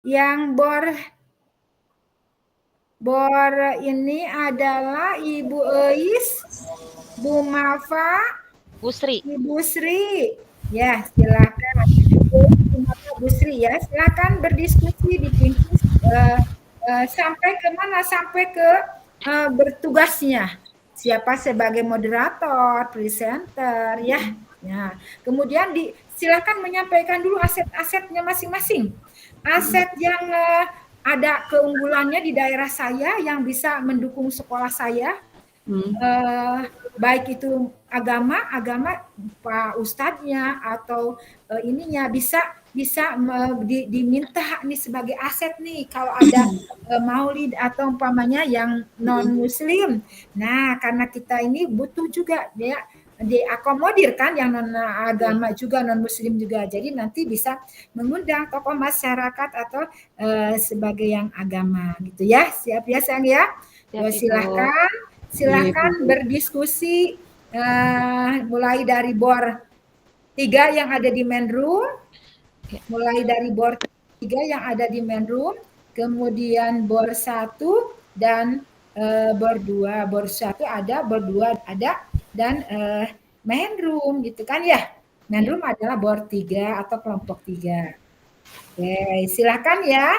Yang bor ini adalah Ibu Eis, Bu Mafa, Bu Sri. Ibu Sri. Ya, silakan. Bu Mafa, Bu Sri ya, silakan berdiskusi di Pintus sampai ke mana? Sampai ke bertugasnya. Siapa sebagai moderator, presenter ya. Nah, kemudian silakan menyampaikan dulu aset-asetnya masing-masing. Aset yang ada keunggulannya di daerah saya yang bisa mendukung sekolah saya, baik itu agama Pak Ustadznya atau ininya bisa diminta nih sebagai aset nih kalau ada maulid atau umpamanya yang non muslim. Nah, karena kita ini butuh juga ya diakomodir kan yang non agama juga non muslim juga. Jadi nanti bisa mengundang tokoh masyarakat atau sebagai yang agama gitu ya. Siap ya sayang ya. Silahkan berdiskusi mulai dari bor 3 yang ada di main room, mulai dari bor 3 yang ada di main room, kemudian bor 1 dan bor 2. Bor 1 ada, bor 2 ada, dan main room gitu kan ya. Main room adalah bor 3 atau kelompok 3. Oke, silakan ya.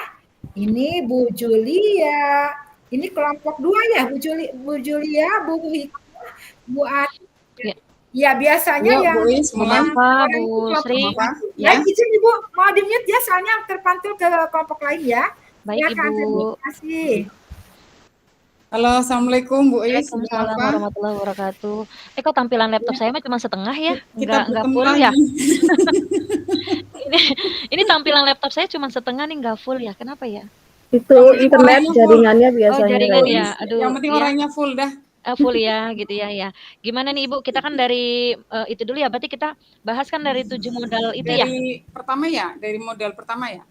Ini Bu Julia. Ini kelompok 2 ya, Bu Julia, Bu Hikmah, Bu Ati. Ya, biasanya yang Bu Mafa, Bu Sri. Ya, izin Ibu, mau di-mute ya, soalnya terpantul ke kelompok lain ya. Baik, Silakan, terima Ibu. kasih. Halo, Assalamualaikum Bu Is. Waalaikumsalam warahmatullahi wabarakatuh. Kok tampilan laptop saya mah cuma setengah ya? Kita Nggak full lagi. ya? ini tampilan laptop saya cuma setengah nih, nggak full ya? Kenapa ya? Itu internet jaringannya biasanya. Oh, jaringan ya. Aduh. Yang penting orangnya full dah. Full ya, gitu ya. Gimana nih Ibu? Kita kan dari itu dulu ya. Berarti kita bahas kan dari 7 modal itu ya? Dari pertama ya, dari modal pertama ya.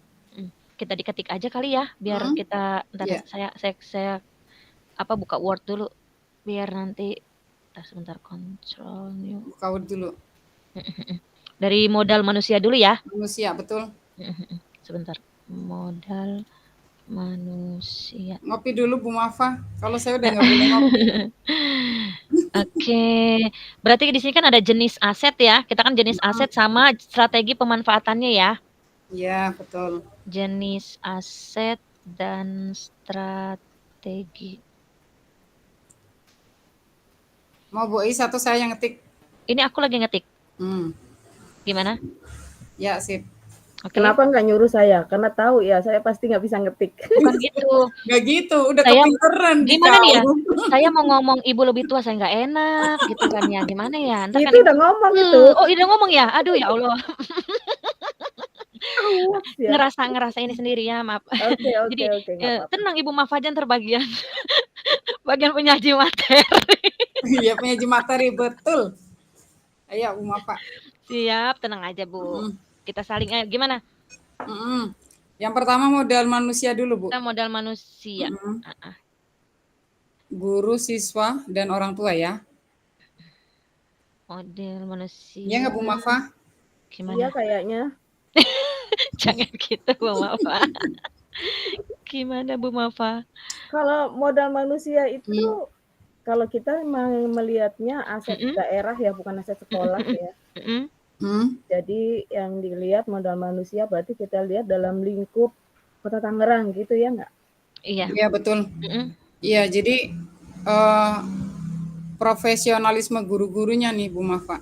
Kita diketik aja kali ya, biar kita ntar saya buka Word dulu biar nanti sebentar control new. Buka Word dulu. Dari modal manusia dulu ya. Manusia, betul. Sebentar. Modal manusia. Ngopi dulu Bu Mafa. Kalau saya udah nggak boleh ngopi. Oke. Berarti di sini kan ada jenis aset ya. Kita kan jenis aset sama strategi pemanfaatannya ya. Iya, betul. Jenis aset dan strategi. Mau Bu Is atau saya yang ngetik? Ini aku lagi ngetik. Gimana? Ya, sip. Okay. Kenapa nggak nyuruh saya? Karena tahu ya, saya pasti nggak bisa ngetik. Bukan gitu. Nggak gitu, udah kepinteran. Gimana nih ya? Saya mau ngomong ibu lebih tua, saya nggak enak gitu kan ya. Gimana ya? Ntar itu kan udah ngomong itu. Oh, udah ngomong ya? Aduh ya Allah. Ngerasa ini sendiri ya, maaf. Jadi tenang Ibu Mafajan terbagian bagian penyaji materi. Iya, penyaji materi, betul. Ayo Bu Mafa. Siap, tenang aja Bu. Kita saling gimana? Yang pertama modal manusia dulu Bu. Kita modal manusia. Guru, siswa, dan orang tua ya. Model manusia. Iya nggak Bu Mafa? Gimana? Iya kayaknya. Jangan gitu Bu Mafa. Gimana Bu Mafa? Kalau modal manusia itu kalau kita melihatnya aset daerah ya, bukan aset sekolah ya. Jadi yang dilihat modal manusia berarti kita lihat dalam lingkup Kota Tangerang gitu ya nggak? Iya. Iya betul. Iya jadi profesionalisme guru-gurunya nih Bu Mafa.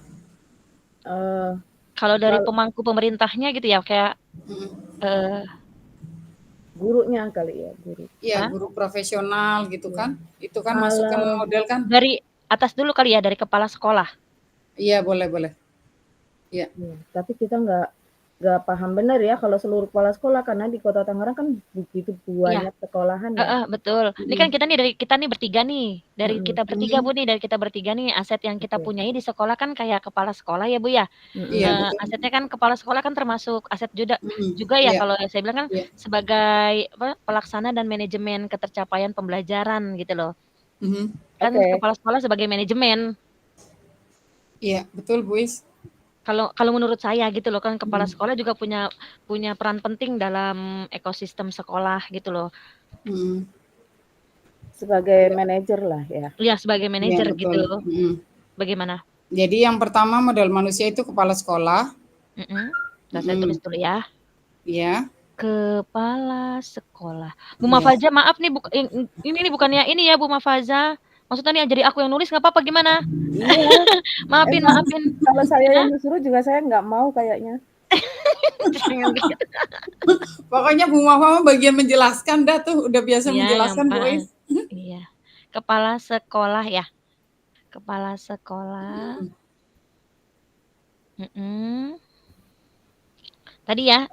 Kalau dari pemangku pemerintahnya gitu ya kayak gurunya kali ya, guru. Iya, guru profesional gitu kan. Itu kan masukkan model kan. Dari atas dulu kali ya, dari kepala sekolah. Iya, boleh. Iya. Tapi kita nggak paham benar ya kalau seluruh kepala sekolah karena di Kota Tangerang kan begitu banyak sekolahan ya. Betul. Ini kan kita nih bertiga nih. Dari kita bertiga Bu nih, dari kita bertiga nih aset yang kita punyai di sekolah kan kayak kepala sekolah ya Bu ya. Asetnya kan kepala sekolah kan termasuk aset juga ya kalau saya bilang kan sebagai pelaksana dan manajemen ketercapaian pembelajaran gitu loh. Kan kepala sekolah sebagai manajemen. Iya, betul Bu Is. Kalau menurut saya gitu loh, kan kepala sekolah juga punya peran penting dalam ekosistem sekolah gitu loh. Sebagai manajer lah ya. Iya, sebagai manajer betul. gitu. Bagaimana? Jadi yang pertama modal manusia itu kepala sekolah. Saya tulis dulu ya. Iya. Kepala sekolah. Bu Mafaza, maaf nih, ini bukannya ini ya Bu Mafaza. Maksudnya nih jadi aku yang nulis nggak apa-apa gimana? Iya. maafin. Kalau saya yang disuruh juga saya nggak mau kayaknya. Pokoknya Bu Mafa bagian menjelaskan dah tuh, udah biasa menjelaskan Bu Is. Iya. Kepala sekolah ya. Kepala sekolah. Tadi ya,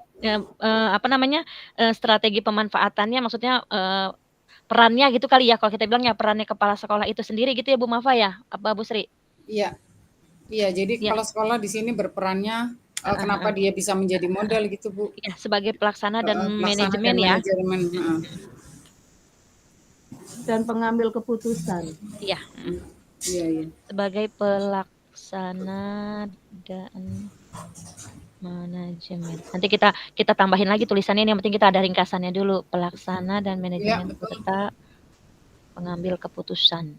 strategi pemanfaatannya maksudnya perannya gitu kali ya, kalau kita bilang ya perannya kepala sekolah itu sendiri gitu ya Bu Mafa ya, apa Bu Sri? Iya, jadi kepala sekolah di sini berperannya kenapa dia bisa menjadi model gitu Bu? Ya, sebagai pelaksana dan manajemen ya. Dan pengambil keputusan. Iya. Iya. Sebagai pelaksana dan manajemen. Nanti kita tambahin lagi tulisannya, yang penting kita ada ringkasannya dulu. Pelaksana dan manajemen serta pengambil keputusan.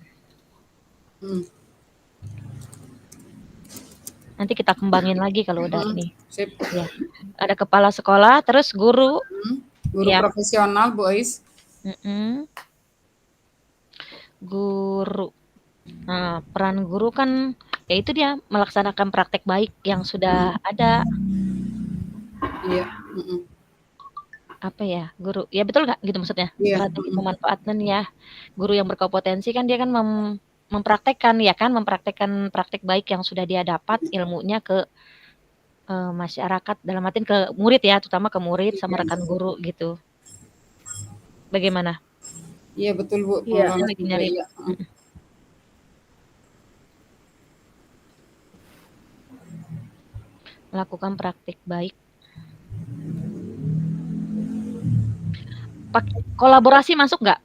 Nanti kita kembangin lagi kalau udah ini. Sip. Ya. Ada kepala sekolah, terus guru. Guru profesional, Bu Ais. Guru. Nah, peran guru kan ya itu dia melaksanakan praktek baik yang sudah ada. Iya. Apa ya, guru? Ya betul nggak gitu maksudnya? Strategi pemanfaatan ya. Guru yang berkompetensi kan dia kan mempraktekkan praktek baik yang sudah dia dapat ilmunya ke masyarakat, dalam artian ke murid ya, terutama ke murid sama rekan guru gitu. Bagaimana? Iya betul Bu. Iya. Melakukan praktik baik. Kolaborasi masuk nggak?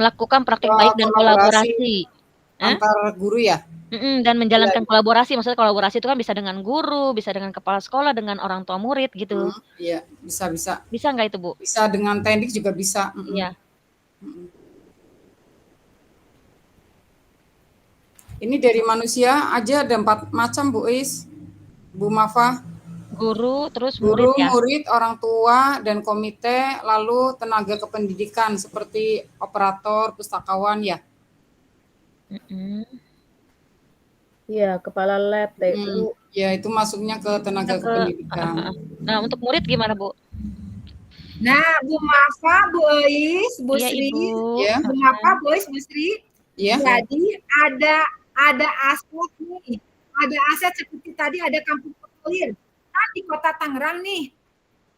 Melakukan praktik baik dan kolaborasi antar guru ya? Dan menjalankan kolaborasi, maksudnya kolaborasi itu kan bisa dengan guru, bisa dengan kepala sekolah, dengan orang tua murid gitu. Iya, bisa. Bisa nggak itu Bu? Bisa, dengan teknik juga bisa. Iya. Ini dari manusia aja ada 4 macam Bu Is, Bu Mafa. Guru, terus murid ya? Murid, orang tua, dan komite, lalu tenaga kependidikan seperti operator, pustakawan ya? Iya, kepala lab, TU. Ya, itu masuknya ke tenaga kependidikan. Nah, untuk murid gimana Bu? Nah, Bu Mafa, Bu Ais, Bu Sri, Bu Mafa, Bu Ais, Bu Sri. Jadi ada aset nih, ada aset seperti tadi ada kampung berkelir kan di kota Tangerang nih.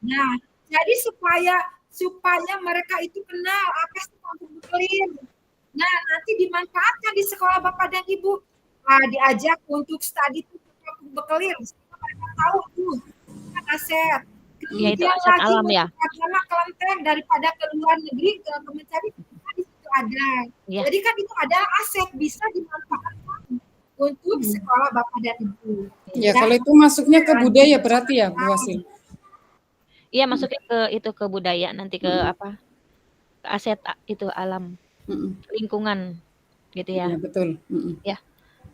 Nah, jadi supaya mereka itu kenal apa sih kampung berkelir. Nah, nanti dimanfaatkan di sekolah Bapak dan Ibu. Diajak untuk studi kampung berkelir, supaya mereka tahu tuh kan aset. Ya, itu aset alam ya. Agama kelenteng daripada ke luar negeri ke mencari di situ ada. Ya. Jadi kan itu ada aset bisa dimanfaatkan untuk sekolah Bapak dan Ibu. Ya, kalau itu masuknya ke budaya berarti ya, Bu Wasil. Iya, masuknya ke budaya, nanti ke apa? Ke aset itu alam. Lingkungan gitu ya. Ya, betul. Ya.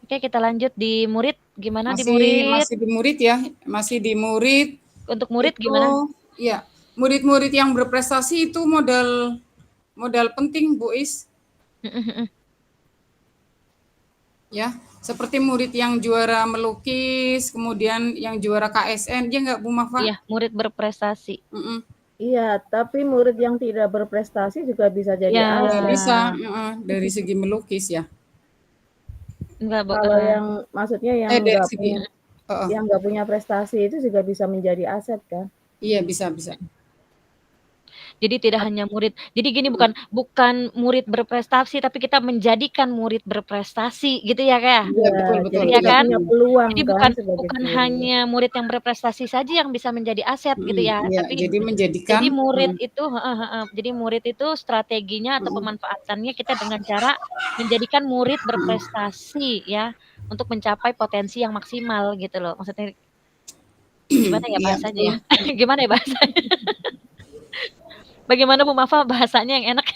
Oke, kita lanjut di murid. Gimana di murid? Masih di murid ya. Masih di murid. Untuk murid itu, gimana? Iya, murid-murid yang berprestasi itu modal penting, Bu Is. Ya, seperti murid yang juara melukis, kemudian yang juara KSN, dia nggak Bu Mafa? Iya, murid berprestasi. Iya, tapi murid yang tidak berprestasi juga bisa jadi aset. Bisa, dari segi melukis ya. Enggak, kalau yang maksudnya yang nggak punya prestasi itu juga bisa menjadi aset kan? Iya, bisa. Jadi tidak hanya murid. Jadi gini, bukan murid berprestasi, tapi kita menjadikan murid berprestasi, gitu ya Kak? Iya, betul. Ya kan? Punya peluang, jadi bukan hanya murid yang berprestasi saja yang bisa menjadi aset, gitu ya. Iya, tapi jadi menjadikan. Jadi murid itu strateginya atau pemanfaatannya kita dengan cara menjadikan murid berprestasi, ya. untuk mencapai potensi yang maksimal gitu loh. Maksudnya gimana ya bahasanya ya? Gimana ya bahasanya? Bagaimana Bu Mafa bahasanya yang enak?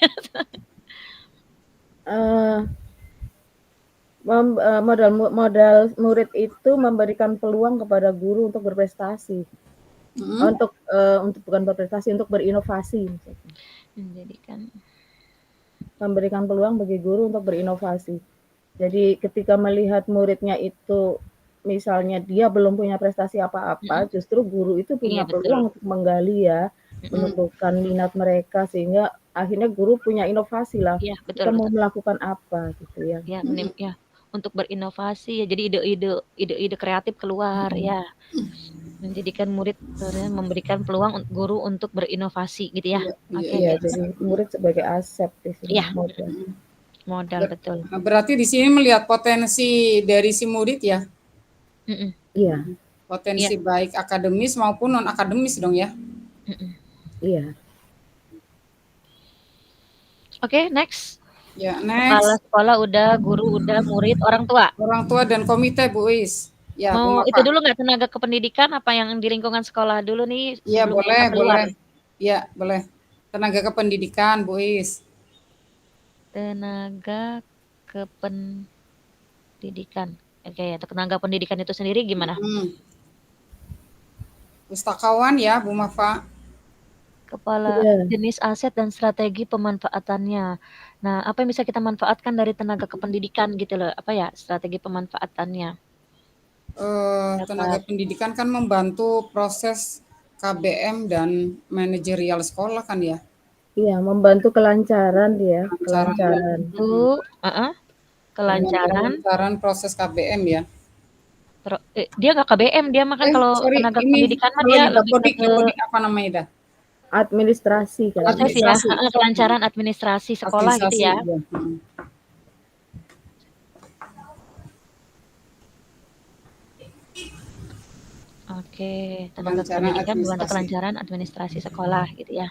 Modal murid itu memberikan peluang kepada guru untuk berprestasi. Untuk bukan berprestasi, untuk berinovasi. Memberikan peluang bagi guru untuk berinovasi. Jadi ketika melihat muridnya itu misalnya dia belum punya prestasi apa-apa, justru guru itu punya peluang untuk menggali ya, menumbuhkan minat mereka sehingga akhirnya guru punya inovasi lah. Kita mau melakukan apa gitu ya. Ya, untuk berinovasi ya, jadi ide-ide kreatif keluar ya. Menjadikan murid memberikan peluang guru untuk berinovasi gitu ya. Iya, jadi murid sebagai aset di sini. Iya. Modal betul. Berarti di sini melihat potensi dari si murid ya. Iya. Potensi baik akademis maupun non akademis dong ya. Iya. Oke, next. Ya, next. Kepala sekolah udah, guru udah, murid, orang tua. Orang tua dan komite Bu Is. Ya, mau itu dulu nggak tenaga kependidikan apa yang di lingkungan sekolah dulu nih? Iya, boleh. Iya, boleh. Tenaga kependidikan Bu Is. Tenaga kependidikan. Oke, tenaga pendidikan itu sendiri gimana? Pustakawan ya Bu Mafa. Kepala jenis aset dan strategi pemanfaatannya. Nah, apa yang bisa kita manfaatkan dari tenaga kependidikan gitu loh? Apa ya strategi pemanfaatannya? Tenaga pendidikan kan membantu proses KBM dan manajerial sekolah kan ya? Iya, membantu kelancaran dia, kelancaran. Kelancaran proses KBM ya. Dia nggak KBM, dia makan kalau tenaga pendidikan mah dia lebih ke apa namanya dah? Administrasi kan. Administrasi ya, kelancaran administrasi sekolah gitu ya. Oke, tenaga pendidikan membantu kelancaran administrasi sekolah gitu ya.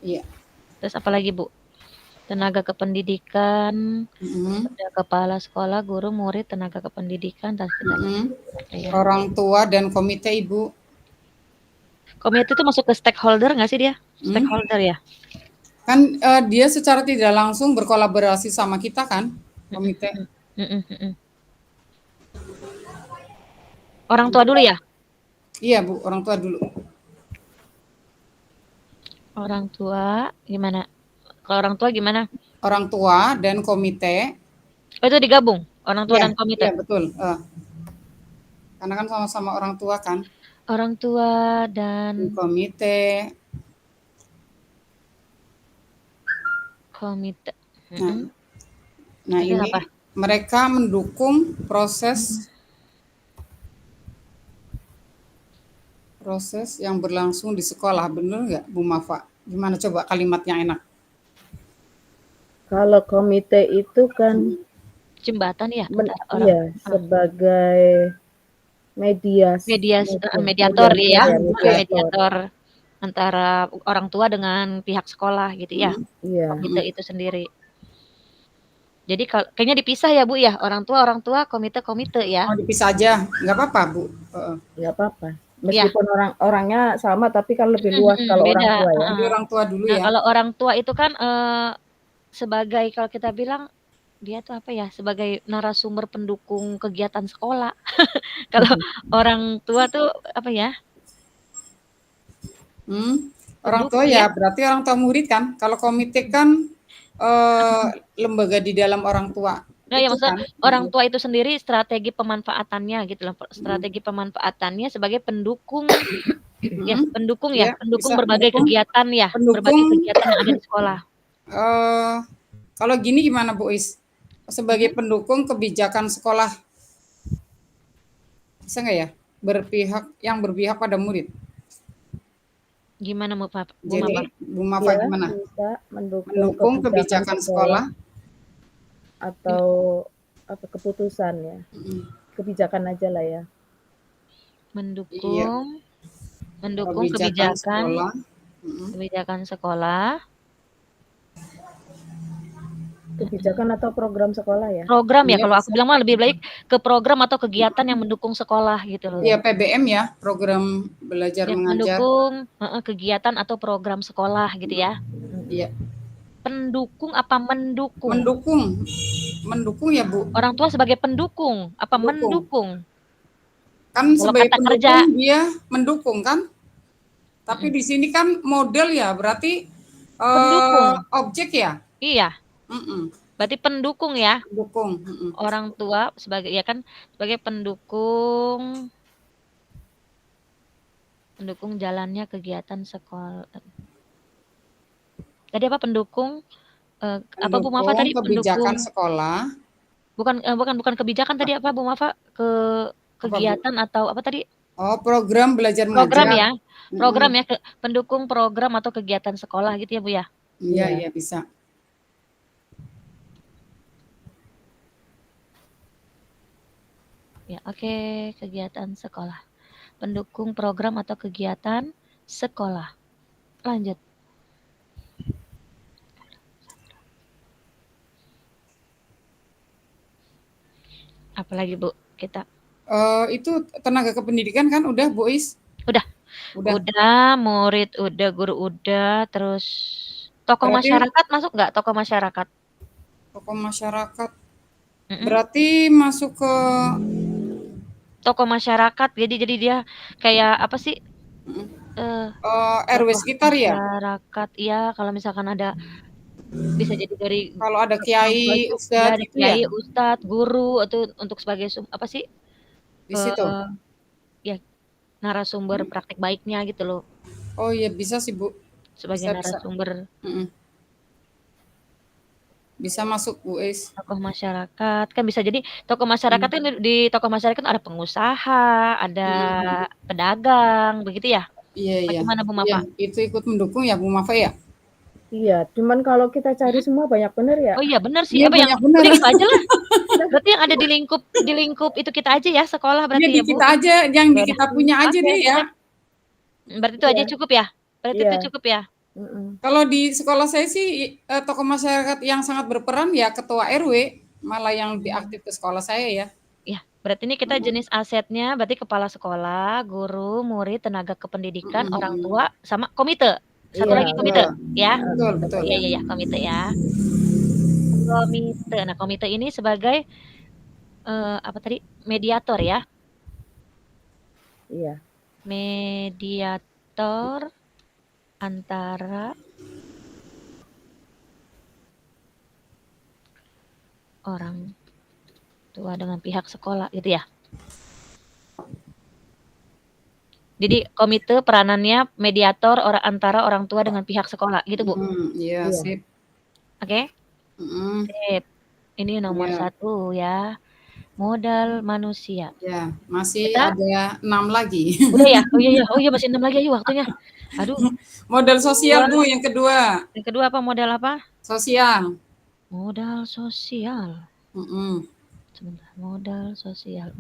Iya. Terus apa lagi Bu? Tenaga kependidikan, ada kepala sekolah, guru, murid, tenaga kependidikan, orang tua dan komite Ibu. Komite itu masuk ke stakeholder nggak sih dia? Stakeholder ya? Kan dia secara tidak langsung berkolaborasi sama kita kan, komite. Orang tua dulu ya? Iya Bu, orang tua dulu. Orang tua gimana? Kalau orang tua gimana? Orang tua dan komite. Oh, itu digabung, orang tua dan komite. Iya betul. Karena kan sama-sama orang tua kan. Orang tua dan komite. Nah ini apa? Mereka mendukung proses yang berlangsung di sekolah, bener nggak Bu Mafa? Gimana coba kalimat yang enak? Kalau komite itu kan jembatan ya? Iya, sebagai mediator ya, mediator antara orang tua dengan pihak sekolah gitu ya. Iya. Komite itu sendiri. Jadi kayaknya dipisah ya Bu ya, orang tua, komite ya. Oh, dipisah aja, nggak apa-apa Bu. Nggak apa-apa. Meskipun orangnya sama, tapi kan lebih luas kalau beda. orang tua ya. Orang tua dulu ya. Kalau orang tua itu kan sebagai kalau kita bilang dia tuh apa ya, sebagai narasumber pendukung kegiatan sekolah. Kalau orang tua tuh apa ya? Orang tua ya, berarti orang tua murid kan. Kalau komite kan lembaga di dalam orang tua. Nah, ya maksudnya orang tua itu sendiri strategi pemanfaatannya gitu loh. Strategi pemanfaatannya sebagai pendukung ya, pendukung berbagai kegiatan ya, berbagai kegiatan yang ada di sekolah. Kalau gini gimana Bu Is? Sebagai pendukung kebijakan sekolah. Bisa nggak ya? Berpihak pada murid. Gimana Bu Mafa? Gimana? Bisa mendukung kebijakan sekolah atau apa keputusan ya. Kebijakan aja lah ya. Mendukung kebijakan sekolah Kebijakan atau program sekolah ya? Program ya, Iya, kalau aku bisa. bilang mah lebih baik ke program atau kegiatan yang mendukung sekolah gitu loh. Iya, PBM ya, program belajar Yang mengajar. mendukung kegiatan atau program sekolah gitu ya. Iya. Pendukung apa mendukung? Mendukung. Mendukung ya, Bu. Orang tua sebagai pendukung apa Mendukung. mendukung? Kan Kalau sebagai kata kerja, pendukung dia mendukung kan? Tapi di sini kan model ya, berarti pendukung. objek ya? Iya. Berarti pendukung ya. Pendukung. Orang tua sebagai ya kan sebagai pendukung jalannya kegiatan sekolah. Tadi apa pendukung? Apa Bu Mafa tadi? Kebijakan Pendukung sekolah. bukan kebijakan tadi apa Bu Mafa? Kegiatan atau apa tadi? Oh, program belajar Program mengajar. ya. Program ya, pendukung program atau kegiatan sekolah gitu ya Bu ya. Iya, bisa. Ya, oke, kegiatan sekolah. Pendukung program atau kegiatan sekolah. Lanjut. Apalagi Bu kita? Itu tenaga kependidikan kan udah Bu Is? Udah, murid udah, guru udah, terus tokoh masyarakat masuk nggak? Tokoh masyarakat? Tokoh masyarakat. Berarti masuk ke tokoh masyarakat. Jadi dia kayak apa sih? RW sekitar ya? Masyarakat ya, kalau misalkan ada bisa jadi dari kalau ada kiai, ustadz gitu kiai, ya? ustadz, guru atau untuk sebagai apa sih? Di situ. Ya, narasumber praktek baiknya gitu loh. Oh iya, bisa sih Bu. Sebagai narasumber. Bisa masuk Bu Is. Tokoh masyarakat kan bisa jadi tokoh masyarakat kan di tokoh masyarakat ada pengusaha, ada pedagang, begitu ya? Iya. Bagaimana Bu Mafa? Iya, itu ikut mendukung ya Bu Mafa ya? Iya, cuman kalau kita cari semua banyak benar ya. Oh iya benar sih. Iya, Apa yang banyak benar. udah gitu aja lah. Berarti yang ada di lingkup itu kita aja ya, sekolah berarti Iya, ya Bu. kita aja, yang di kita punya aja deh ya. Berarti itu aja cukup ya? Berarti itu cukup ya? Kalau di sekolah saya sih tokoh masyarakat yang sangat berperan ya ketua RW, malah yang lebih aktif ke sekolah saya ya. Ya, berarti ini kita jenis asetnya berarti kepala sekolah, guru, murid, tenaga kependidikan, orang tua, sama komite. Satu lagi komite, ya? Betul. Iya, komite ya. Komite. Nah, komite ini sebagai apa tadi? Mediator ya? Iya. Mediator antara orang tua dengan pihak sekolah gitu ya. Jadi komite peranannya mediator antara orang tua dengan pihak sekolah gitu Bu. Iya, sip. Oke. Sip. Ini nomor 1 ya. Modal manusia. Ya, masih ada 6 lagi. Udah ya? Oh iya masih 6 lagi ayo waktunya. Aduh. Modal sosial Bu yang kedua. Yang kedua apa? Modal apa? Sosial. Modal sosial. Sebentar. Modal sosial.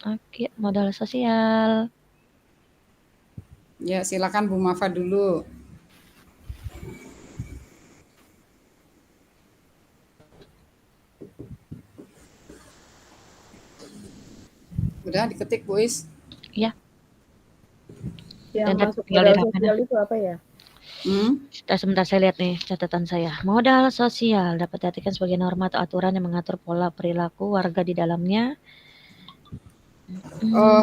Oke, modal sosial. Ya, silakan Bu Mafa dulu. Udah diketik Bu Is? Iya. Yang masuk modal sosial itu apa ya? Sebentar saya lihat nih catatan saya. Modal sosial dapat diartikan sebagai norma atau aturan yang mengatur pola perilaku warga di dalamnya.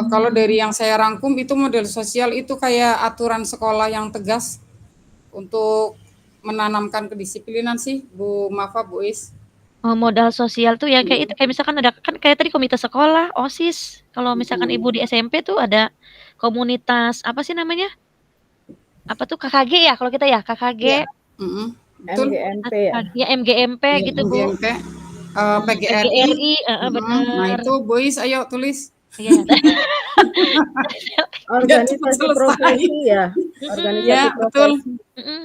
Kalau dari yang saya rangkum itu model sosial itu kayak aturan sekolah yang tegas untuk menanamkan kedisiplinan sih Bu Mafa, Bu Is. Modal sosial tuh ya kayak itu, kayak misalkan ada kan kayak tadi komite sekolah, OSIS. Kalau misalkan Ibu di SMP tuh ada komunitas apa sih namanya? Apa tuh KKG ya kalau kita ya, KKG. Betul. MGMP ya. Ya MGMP gitu Bu. MGMP. PGRI. Benar. Nah itu Bu Is ayo tulis. Iya. Organisasi profesi ya. Organisasi profesi.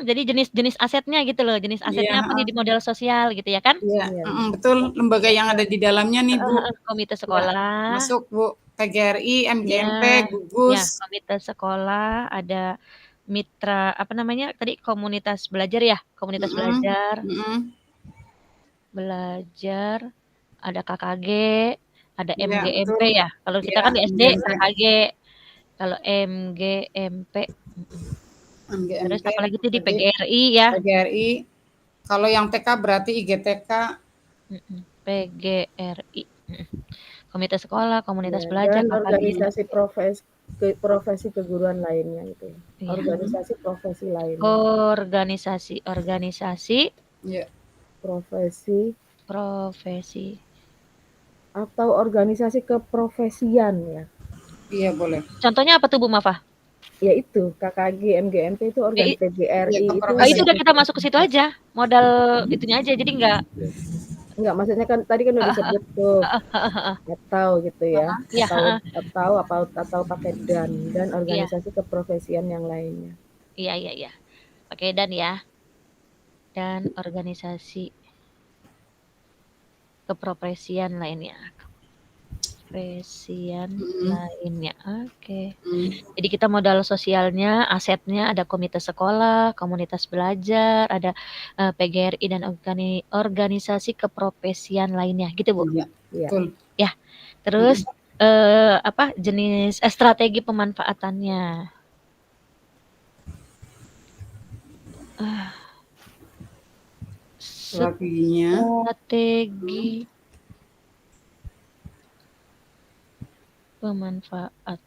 Jadi jenis asetnya gitu loh, jenis asetnya apa nih di modal sosial gitu ya kan? Iya, betul. Lembaga yang ada di dalamnya nih Bu. Komite sekolah. Masuk Bu. PGRI, MGMP, Gugus. Ya, komite sekolah, ada mitra apa namanya tadi komunitas belajar ya, komunitas belajar. Belajar, ada KKG, ada Iya, MGMP betul. ya. Kalau kita Iya, kan di SD MGMP. KKG, kalau MGMP. Terus MGMP, apalagi tuh di tadi PGRI ya. PGRI. Kalau yang TK berarti IGTK. PGRI. Komite sekolah, komunitas Ya, belajar, dan KKG. organisasi profesi keguruan lainnya itu. Iya. Organisasi profesi lainnya. Organisasi Ya. profesi atau organisasi keprofesian ya. Iya, boleh. Contohnya apa tuh Bu Mafa? Yaitu KKG, MGMP itu organisasi PGRI Ya, itu. Itu udah kita masuk ke situ aja. Modal itunya aja. Jadi enggak, maksudnya kan tadi kan udah disebut tuh atau gitu ya. Iya, Atau pakai dan organisasi keprofesian yang lainnya. Iya. Pakai dan ya. Dan organisasi keprofesian lainnya. Lainnya. Oke. Jadi kita modal sosialnya, asetnya ada komite sekolah, komunitas belajar, ada PGRI dan organisasi keprofesian lainnya, gitu Bu? Iya, betul. Ya. Terus apa jenis strategi pemanfaatannya? Strategi pemanfaat.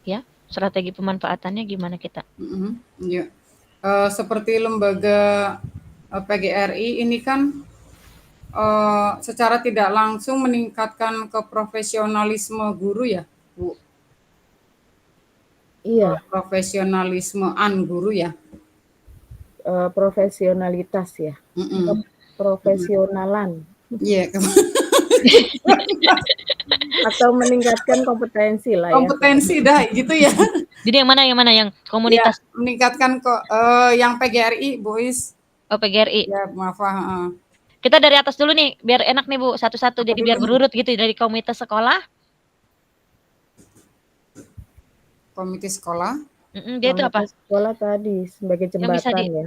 Ya, strategi pemanfaatannya gimana kita? Ya. Seperti lembaga PGRI ini kan secara tidak langsung meningkatkan keprofesionalisme guru ya, Bu? Iya. Profesionalismean guru ya. Profesionalitas ya. Profesionalan. Iya. Atau meningkatkan kompetensi lah ya. Kompetensi dah gitu ya. Jadi yang mana yang komunitas? Ya, meningkatkan kok yang PGRI, Bois. Oh, PGRI. Ya, maaf. Kita dari atas dulu nih, biar enak nih Bu, satu-satu jadi biar berurut gitu dari komite sekolah. Komite sekolah. Dia itu apa? Sekolah tadi sebagai jembatan ya.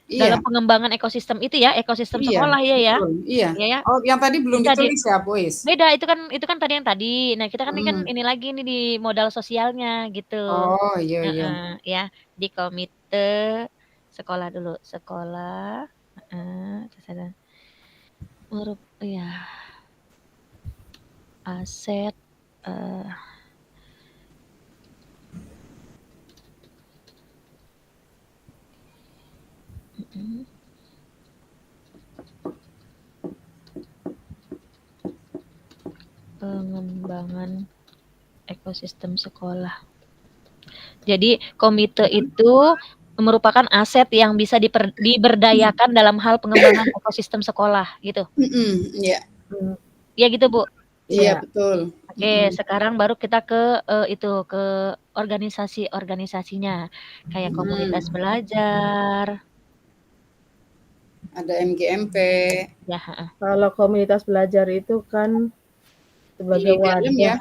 Dalam pengembangan ekosistem itu ya, ekosistem sekolah ya. Iya. Ya. Oh, yang tadi belum ditulis ya, Bois. Beda, itu kan tadi yang tadi. Nah, kita kan ini lagi nih di modal sosialnya gitu. Oh, iya. Ya, di komite sekolah dulu. Sekolah ya. Aset pengembangan ekosistem sekolah. Jadi komite itu merupakan aset yang bisa diberdayakan dalam hal pengembangan ekosistem sekolah gitu. Iya. Iya gitu Bu. Iya, betul. Oke, sekarang baru kita ke ke organisasinya kayak komunitas belajar. Ada MGMP. Ya. Kalau komunitas belajar itu kan sebagai wadah ya.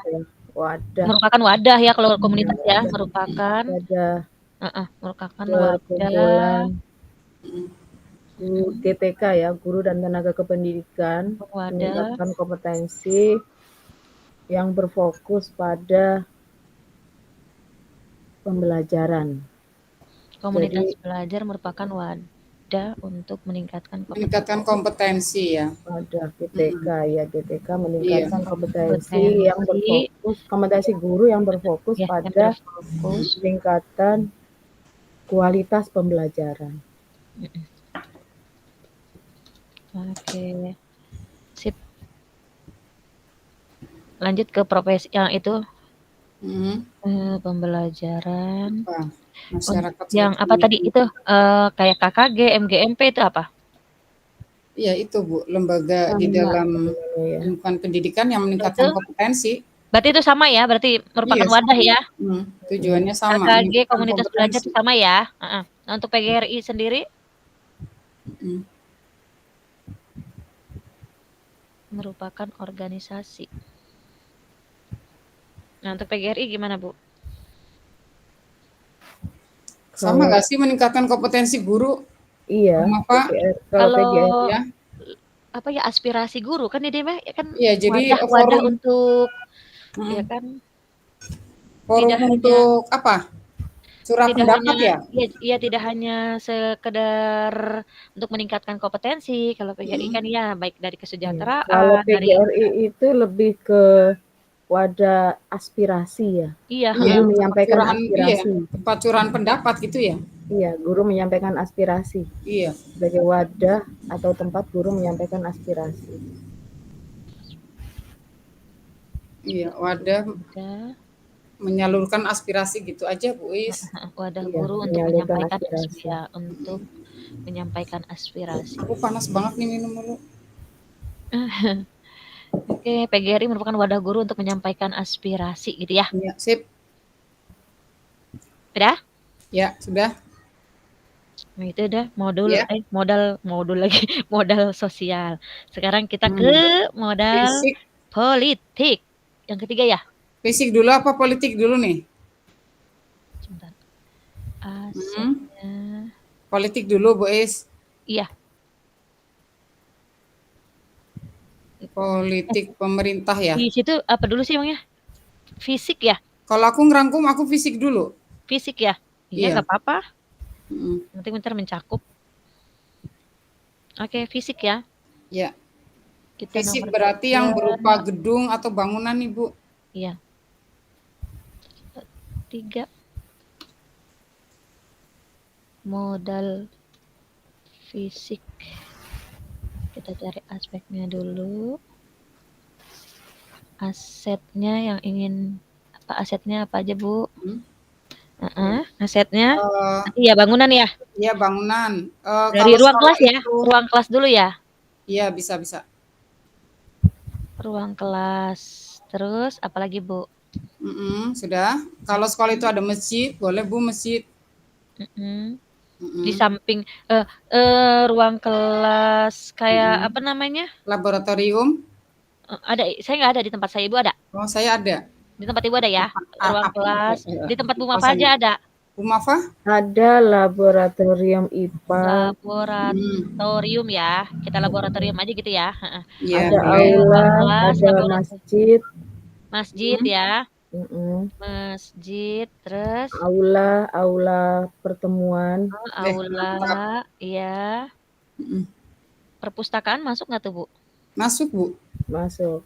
Merupakan wadah ya kalau komunitas ya, merupakan wadah. Merupakan wadah. GTK ya, guru dan tenaga kependidikan, meningkatkan kompetensi yang berfokus pada pembelajaran. Komunitas belajar merupakan wadah untuk meningkatkan kompetensi ya. Wadah GTK ya, GTK meningkatkan kompetensi yang berfokus, kompetensi guru yang berfokus pada peningkatan kualitas pembelajaran. Oke. Sip. Lanjut ke profesi yang itu. Pembelajaran. Masyarakat yang apa tadi itu kayak KKG, MGMP itu apa? Iya itu Bu, lembaga di dalam lingkungan pendidikan yang meningkatkan kompetensi. Berarti itu sama ya, berarti merupakan wadah ya? Tujuannya sama. KKG komunitas belajar itu sama ya? Nah, untuk PGRI sendiri? Merupakan organisasi. Nah, untuk PGRI gimana Bu? Sama nggak sih meningkatkan kompetensi guru? Iya, Apa? kalau PGR Ya. Apa ya, aspirasi guru kan ini mah kan Iya, jadi wadah forum untuk ya kan forum tidak hanya untuk apa? Curhat tidak pendapat hanya ya? ya tidak hanya sekedar untuk meningkatkan kompetensi. Kalau PGRI kan ya baik dari Kalau kesejahteraan, dari PGRI itu lebih ke wadah aspirasi ya. iya, Iya, Guru menyampaikan curahan, iya, aspirasi. tempat curahan pendapat gitu ya? Iya, guru menyampaikan aspirasi. Iya. Sebagai wadah atau tempat guru menyampaikan aspirasi. Iya, wadah menyalurkan aspirasi gitu aja, Bu Is. Wadah Iya, guru untuk menyalurkan menyampaikan aspirasi. untuk menyampaikan aspirasi. Aku panas banget nih minum dulu. Oke, PGRI merupakan wadah guru untuk menyampaikan aspirasi gitu ya. Iya, sip. Udah? Ya, sudah. Nah, itu udah modul Ya. modal lagi, modal sosial. Sekarang kita ke modal Fisik. politik. Yang ketiga ya? Fisik dulu apa politik dulu nih? Sebentar. Asetnya. Politik dulu, Bu Is. Iya. Politik pemerintah ya. Di situ apa dulu sih emangnya? Fisik ya? Kalau aku ngerangkum, aku fisik dulu. Fisik ya? Iya, nggak apa-apa. Nanti bentar mencakup. Oke, fisik ya. Ya. Kita fisik berarti yang berupa gedung atau bangunan nih, Bu. Iya. 3. Modal fisik. Kita cari aspeknya dulu. Asetnya yang ingin asetnya apa aja, Bu? Asetnya iya bangunan ya? Iya bangunan. Dari ruang kelas ya? Ruang kelas dulu ya? Iya bisa. Ruang kelas. Terus apalagi, Bu? Sudah. Kalau sekolah itu ada masjid, boleh Bu masjid. Di samping ruang kelas kayak apa namanya? Laboratorium. Ada, saya nggak ada di tempat saya. Ibu ada? Oh, saya ada. Di tempat Ibu ada ya? Ruang kelas. Di tempat Bu Mafa aja ada? Bu Mafa? Ada laboratorium IPA. Laboratorium ya. Kita laboratorium aja gitu ya. Ada aula, ada masjid. Masjid ya. Masjid, terus aula pertemuan. Aula, iya. Perpustakaan masuk nggak tuh, Bu? Masuk, Bu. Masuk.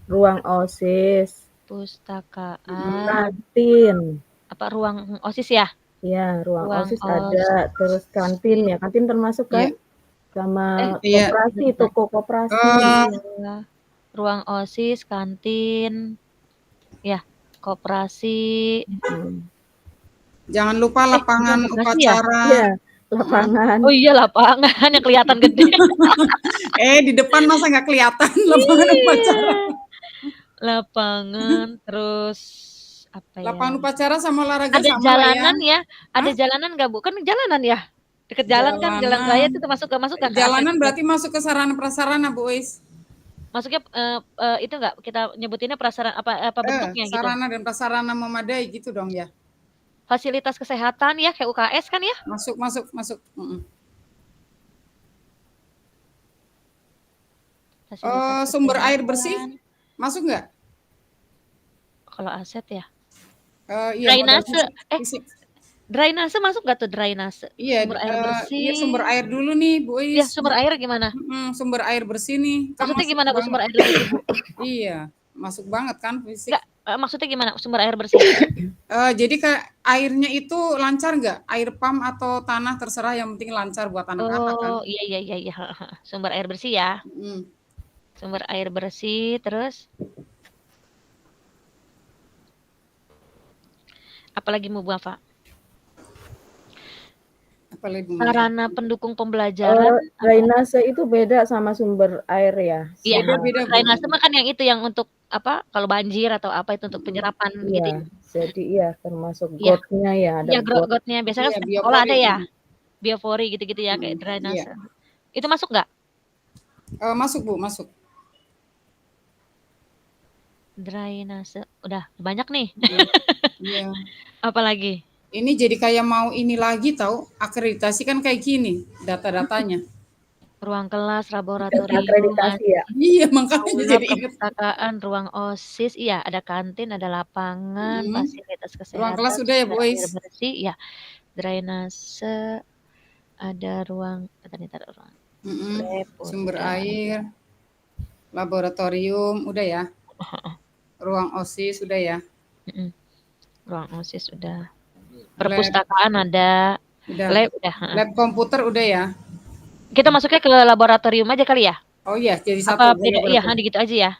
Ruang OSIS. Pustakaan. Kantin. Apa ruang OSIS ya? Iya, ruang OSIS ada. Terus kantin ya, kantin termasuk kan? Sama koperasi, toko koperasi. Ruang OSIS, kantin, ya, koperasi. Jangan lupa lapangan upacara. Iya, lapangan. Oh iya, lapangan yang kelihatan gede. Di depan masa nggak kelihatan lapangan upacara. Lapangan, terus apa ya? Lapangan upacara sama olahraga ada sama jalanan ya? Ada jalanan nggak, Bu? Kan jalanan ya? Dekat jalan kan, jalan raya itu masuk kan? Jalanan berarti masuk ke sarana prasarana, Bu Is. Masuknya itu nggak kita nyebutinnya prasarana apa bentuknya gitu? Sarana dan prasarana memadai gitu dong ya. Fasilitas kesehatan ya, kayak UKS kan ya? Masuk. Sumber air bersih masuk nggak? Kalau aset ya? Iya, drainase, drainase masuk nggak tuh drainase? Iya, sumber air bersih. Iya, sumber air dulu nih, Bu Is. Iya, sumber air gimana? Sumber air bersih nih. Maksudnya gimana, Bu, sumber air bersih, Bu? Iya, masuk banget kan fisik. Nggak, maksudnya gimana sumber air bersih? Jadi kayak airnya itu lancar nggak? Air pam atau tanah terserah, yang penting lancar buat anak-anak kan. Oh, iya. Sumber air bersih ya. Sumber air bersih, terus apalagi mau Bu Afa? Sarana pendukung pembelajaran. Drainase itu beda sama sumber air ya? Iya, beda. Drainase mah kan yang itu yang untuk apa? Kalau banjir atau apa itu untuk penyerapan gitu. Jadi iya termasuk gotnya ya. Iya, gotnya. Biasanya kan sekolah ada ya? Biopori gitu-gitu ya, kayak drainase. Itu masuk nggak? Masuk, Bu, masuk. Drainase. Udah banyak nih. Iya. Apalagi? Ini jadi kayak mau ini lagi tahu, akreditasi kan kayak gini data-datanya. Ruang kelas, laboratorium, Akreditasi ya. Iya, makanya aula jadi ingat. perpustakaan, ruang OSIS, iya ada kantin, ada lapangan, fasilitas Ruang kesehatan, kelas sudah ya, Bu air Ais? bersih, ya, drainase, ada ruang, tadi ada ruang lab, Sumber udah. air, laboratorium, udah ya. Ruang OSIS sudah ya. Ruang OSIS sudah. Perpustakaan ada. Udah. Lab udah. Lab komputer udah ya. Kita masuknya ke laboratorium aja kali ya? Oh iya, jadi Apa satu. beda? Iya, gitu aja ya.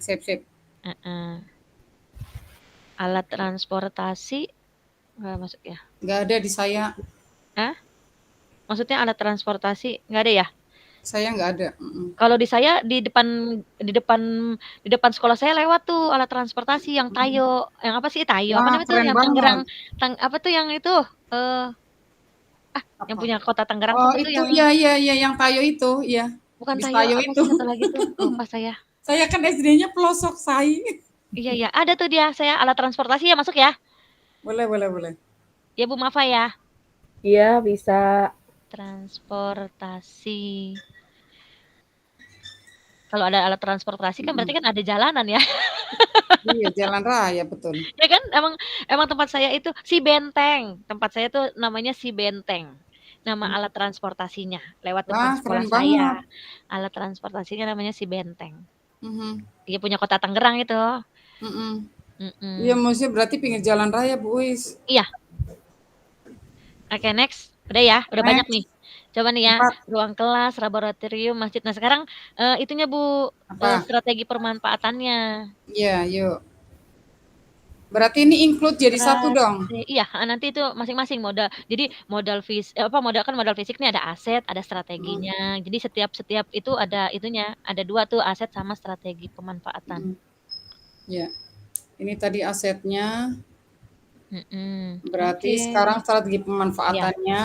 Sip. Alat transportasi nggak masuk ya? Nggak ada di saya. Hah? Maksudnya alat transportasi nggak ada ya? Saya nggak ada. Kalau di saya di depan sekolah saya lewat tuh alat transportasi yang Tayo, yang apa sih Tayo? Wah, apa namanya tuh keren yang banget. Tangerang? Apa tuh yang itu? Yang punya kota Tangerang Oh, apa tuh itu yang? iya yang Tayo itu, iya. Bukan Bis Tayo, Tayo apa itu. sih satu lagi tuh? Lupa saya. Saya kan SD-nya pelosok Sai. Iya, ada tuh dia. Saya alat transportasi ya masuk ya? Boleh. Ya Bu Mafa ya. Iya, bisa. Transportasi. Kalau ada alat transportasi kan berarti kan ada jalanan ya. Iya, jalan raya betul. Ya kan emang tempat saya itu si Benteng. Tempat saya tuh namanya si Benteng. Nama alat transportasinya lewat depan sekolah saya. Banget. Alat transportasinya namanya si Benteng. Dia punya kota Tangerang itu. Iya, maksudnya berarti pinggir jalan raya, Bu Uis. Iya. Oke, next. Udah ya, udah banyak nih. Coba nih ya, 4. Ruang kelas, laboratorium, masjid. Nah sekarang itunya Bu, strategi permanfaatannya. Iya, yuk. Berarti ini include jadi satu dong. Iya, nanti itu masing-masing modal. Jadi modal fisik nih ada aset, ada strateginya. Jadi setiap itu ada itunya, ada 2 tuh aset sama strategi pemanfaatan. Ya. Ini tadi asetnya. Berarti sekarang strategi pemanfaatannya.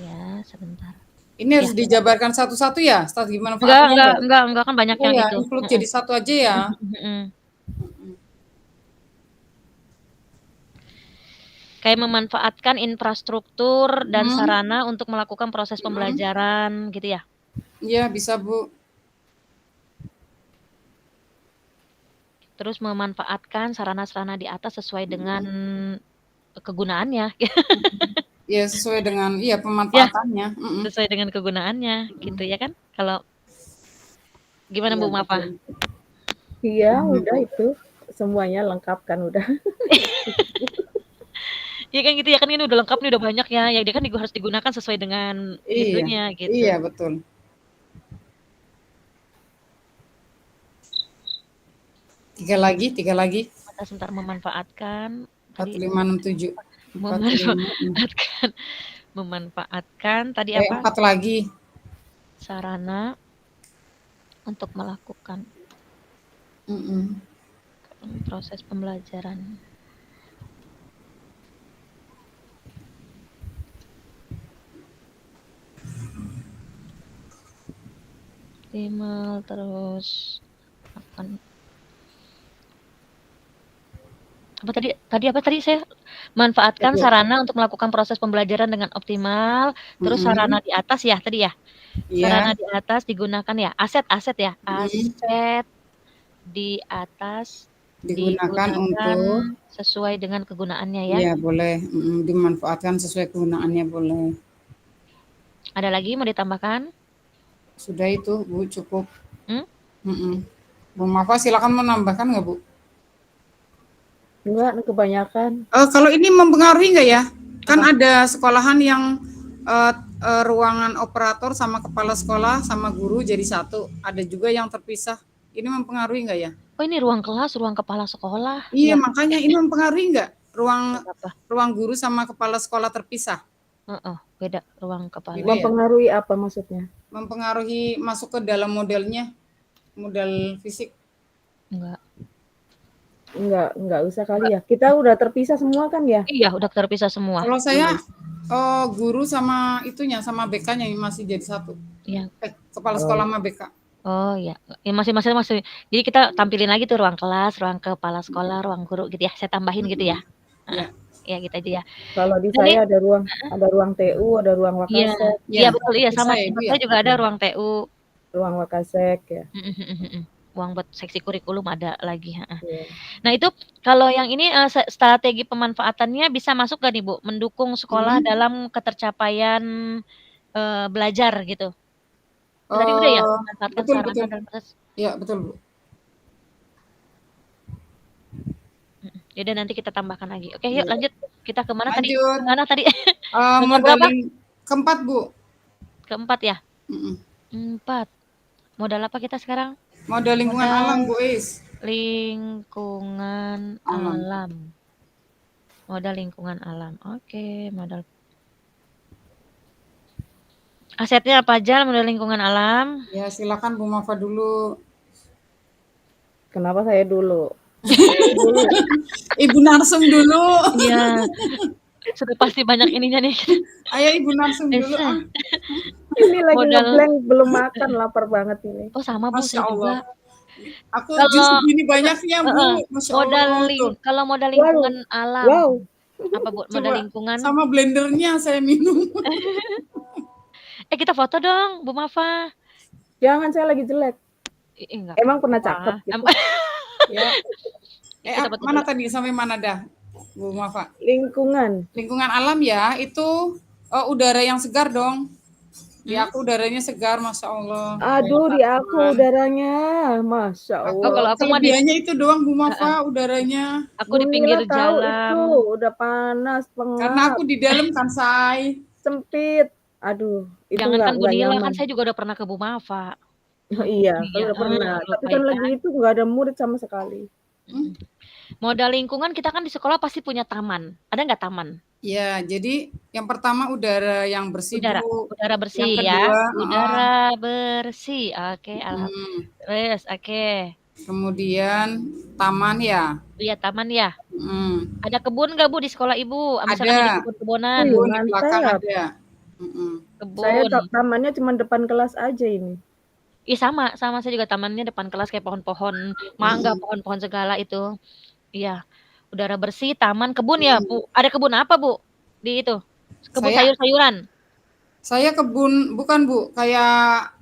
Ya, sebentar. Ini harus dijabarkan satu-satu ya, strategi pemanfaatannya. Enggak kan banyak yang itu. Include jadi satu aja ya. Kayak memanfaatkan infrastruktur dan sarana untuk melakukan proses pembelajaran gitu ya? Iya, bisa Bu. Terus memanfaatkan sarana-sarana di atas sesuai dengan kegunaannya. Ya, sesuai dengan pemanfaatannya. Sesuai dengan kegunaannya, gitu ya kan? Kalau gimana Bu Mafa? Iya, udah itu semuanya lengkap kan udah. Ya kan gitu ya kan, ini udah lengkap nih, udah banyak ya. Ya dia kan harus digunakan sesuai dengan itunya gitu. Iya, betul. Tiga lagi. Sebentar memanfaatkan. 4567. Memanfaatkan tadi apa? 4 lagi. Sarana untuk melakukan proses pembelajaran. Optimal terus akan apa tadi saya manfaatkan sarana untuk melakukan proses pembelajaran dengan optimal. Terus sarana di atas ya tadi ya. Sarana di atas digunakan ya, aset ya. Aset di atas digunakan untuk sesuai dengan kegunaannya ya. Iya, boleh. Dimanfaatkan sesuai kegunaannya boleh. Ada lagi mau ditambahkan? Sudah itu, Bu, cukup. Bu Mafa silakan menambahkan nggak, Bu? Enggak, kebanyakan. Kalau ini mempengaruhi nggak ya? Kan ada sekolahan yang ruangan operator sama kepala sekolah sama guru jadi satu. Ada juga yang terpisah. Ini mempengaruhi nggak ya? Oh, ini ruang kelas, ruang kepala sekolah. Iya, makanya ini mempengaruhi nggak? Ruang guru sama kepala sekolah terpisah. Beda ruang kepala. Mempengaruhi apa maksudnya? Mempengaruhi masuk ke dalam modelnya, model fisik. Enggak usah kali ya. Kita udah terpisah semua kan ya? Iya, udah terpisah semua. Kalau saya guru sama itunya sama BK-nya masih jadi satu. Iya. Kepala sekolah sama BK. Oh iya, masih. Jadi kita tampilin lagi tuh ruang kelas, ruang kepala sekolah, ruang guru gitu ya. Saya tambahin gitu ya. Ya. Ya gitu aja ya. Kalau di Jadi, saya ada ruang TU, ada ruang Iya, Wakasek. iya betul, iya sama Saya, sih. Bu, Saya ya. juga ada ruang TU. Ruang Wakasek ya. Uang buat seksi kurikulum ada lagi. Iya. Nah itu kalau yang ini strategi pemanfaatannya bisa masuk gak nih Bu? Mendukung sekolah dalam ketercapaian belajar gitu. Tadi udah ya, memanfaatkan Betul, sarana betul. dan proses. Ya, betul, Bu. Jadi nanti kita tambahkan lagi. Oke, yuk lanjut. Kita kemana tadi? Lanjut. Kemana tadi? Modal keempat, Bu. Keempat ya? 4. Modal apa kita sekarang? Modal lingkungan alam, Bu Is. Lingkungan alam. Modal lingkungan alam. Oke, modal. Asetnya apa aja modal lingkungan alam? Ya, silakan Bu Mafa dulu. Kenapa saya dulu? Ibu Narsum dulu. Iya. Sudah pasti banyak ininya nih. Ayo Ibu Narsum dulu. Ini lagi ngeblank, belum makan, lapar banget ini. Oh sama Bu, Masya saya Allah. juga. Aku justru gini banyaknya Bu. Masya Allah. Kalau modal lingkungan alam. Wow. Apa Bu? Modal lingkungan. Sama blendernya saya minum. Kita foto dong, Bu Mafa. Jangan, saya lagi jelek. Enggak. Emang pernah cakep gitu. Ya. Mana tadi sampai mana dah, Bu Mafa? Lingkungan alam ya, itu udara yang segar dong. Di aku udaranya segar, Masya Allah. Aduh, di aku udaranya, Masya Allah. Oh, kalau aku mah kelebihannya itu doang Bu Mafa, udaranya. Aku di pinggir jalan. Itu udah panas, pengap. Karena aku di dalam kan, Say. Sempit. Aduh, itu jangankan Bu Nila, nyaman. kan saya juga udah pernah ke Bu Mafa. Oh, iya, udah pernah. Tapi kan lagi itu nggak ada murid sama sekali. Modal lingkungan kita kan di sekolah pasti punya taman. Ada nggak taman? Ya, jadi yang pertama udara yang bersih, Bu. Udara bersih yang kedua, ya. Udara bersih. Oke, terus oke. Kemudian taman ya. Iya, taman ya. Ada kebun nggak Bu di sekolah Ibu? Misalkan ada. Di kebun-kebunan. Kebun di belakang ada. Kebun. Saya tamannya cuma depan kelas aja ini. Iya sama saya juga tamannya depan kelas kayak pohon-pohon mangga, pohon-pohon segala itu. Iya. Udara bersih, taman, kebun ya, Bu. Ada kebun apa, Bu? Di itu? Kebun sayur-sayuran. Saya kebun bukan, Bu, kayak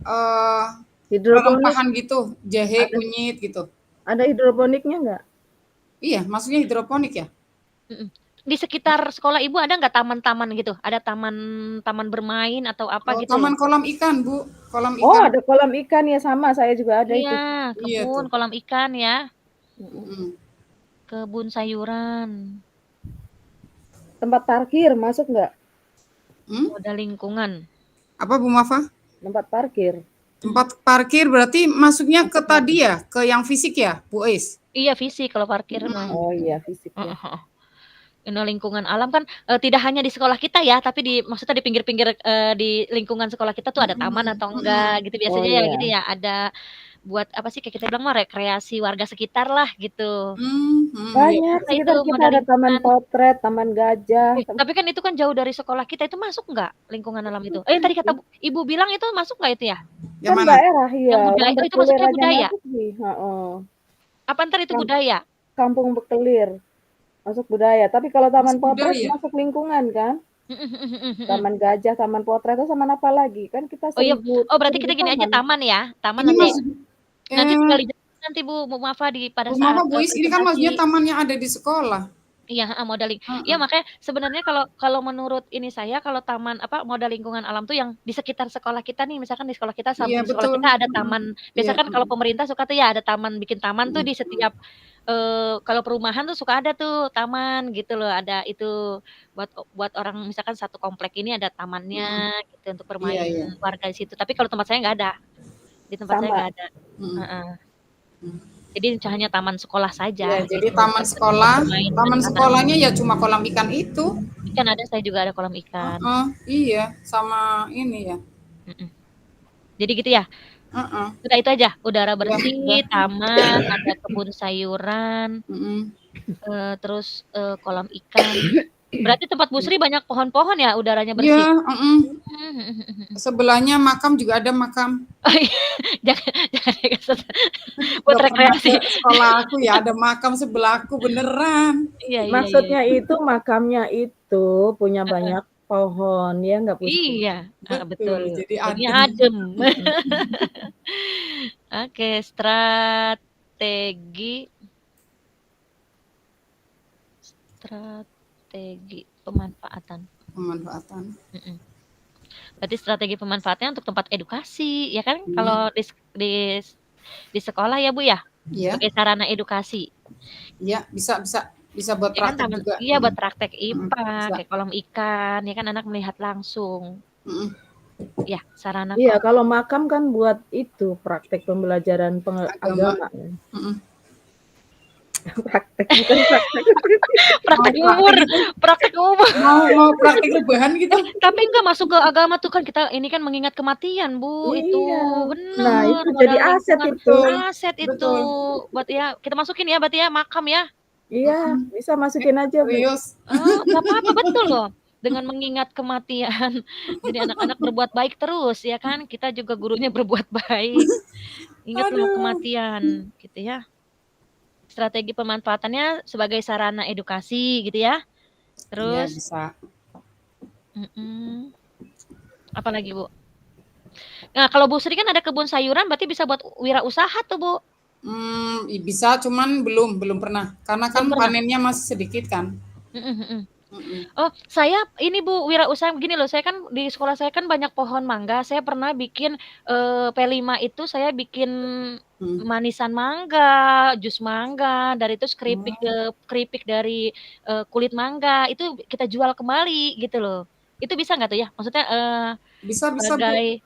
rempahan gitu, jahe, kunyit gitu. Ada hidroponiknya nggak? Iya, maksudnya hidroponik ya? Di sekitar sekolah Ibu ada nggak taman-taman gitu? Ada taman bermain atau apa gitu? Taman kolam ikan, Bu. Kolam ikan. Oh, ada kolam ikan ya, sama saya juga ada itu. Iya, kebun kolam ikan ya. Kebun sayuran. Tempat parkir masuk nggak? Modal lingkungan. Apa Bu Mafa? Tempat parkir. Tempat parkir berarti masuknya ke tadi ya, ke yang fisik ya, Bu Is? Iya, fisik kalau parkir. Oh iya, fisik ya. Lingkungan alam kan tidak hanya di sekolah kita ya, tapi maksudnya di pinggir-pinggir di lingkungan sekolah kita tuh ada taman atau enggak gitu biasanya ya gitu ya, ada buat apa sih kayak kita bilang mah rekreasi warga sekitar lah gitu. Banyak sekitar kita ada taman potret, taman gajah. Tapi kan itu kan jauh dari sekolah kita, itu masuk nggak lingkungan alam itu? Tadi kata Ibu bilang itu masuk nggak itu ya? Yang kan daerah ya. Yang budaya itu maksudnya budaya. Apa ntar itu budaya? Kampung Bekelir. Masuk budaya, tapi kalau taman potret masuk lingkungan kan? Taman gajah, taman potret, atau taman apa lagi? Kan kita berarti kita gini aja taman ya. Taman nanti tinggal nanti Bu Mafa pada saat Bu Is, ini kan maksudnya taman yang ada di sekolah. Iya, modeling. Iya, makanya sebenarnya kalau menurut ini saya kalau taman modal lingkungan alam tuh yang di sekitar sekolah kita nih, misalkan di sekolah kita samping sekolah kita ada taman. Biasa kan kalau pemerintah suka tuh ya ada taman, bikin taman tuh di setiap kalau perumahan tuh suka ada tuh taman gitu loh, ada itu buat orang misalkan satu komplek ini ada tamannya gitu untuk bermain warga di situ. Tapi kalau tempat saya nggak ada. Di tempat saya nggak ada. Jadi hanya taman sekolah saja. Ya, jadi taman sekolah, taman sekolahnya ya cuma kolam ikan itu. Ikan ada, saya juga ada kolam ikan. Iya, sama ini ya. Jadi gitu ya. Udah itu aja, udara bersih, taman, ada kebun sayuran, terus kolam ikan. Berarti tempat Bu Sri banyak pohon-pohon ya, udaranya bersih. Iya, Sebelahnya makam juga ada makam. Oh, iya. Jangan buat rekreasi. Sekolah aku ya ada makam sebelahku beneran. Iya. Maksudnya itu makamnya itu punya banyak pohon ya nggak pusing. Iya, betul. Jadi adem. Oke, strategi pemanfaatan. Berarti strategi pemanfaatnya untuk tempat edukasi, ya kan? Kalau di sekolah ya Bu ya? Iya. Sebagai sarana edukasi. Iya, bisa buat Ya praktek kan, juga. Iya, buat praktek IPA, kayak kolam ikan, ya kan anak melihat langsung. Ya, sarana. Iya, kalau makam kan buat itu praktek pembelajaran agama. Praktek bukan praktek. Praktek umur. Mau praktek rebahan gitu. Tapi enggak masuk ke agama tuh kan, kita ini kan mengingat kematian, Bu. Iya. Itu benar. Nah, itu jadi aset itu. Aset itu. Buat ya, kita masukin ya berarti ya makam ya. Iya, bisa masukin aja, Bu. Enggak apa-apa, betul loh. Dengan mengingat kematian. Jadi anak-anak berbuat baik terus ya kan. Kita juga gurunya berbuat baik. Ingat loh kematian gitu ya. Strategi pemanfaatannya sebagai sarana edukasi gitu ya. Terus bisa. Apalagi Bu? Nah, kalau Bu Sri kan ada kebun sayuran, berarti bisa buat wirausaha tuh Bu. Bisa, cuman belum pernah. Karena kan panennya masih sedikit kan. Oh, saya ini Bu, wirausaha begini loh. Saya kan di sekolah saya kan banyak pohon mangga. Saya pernah bikin P5 itu saya bikin manisan mangga, jus mangga, dari itu keripik dari kulit mangga. Itu kita jual kembali gitu loh. Itu bisa nggak tuh ya? Maksudnya bisa sebagai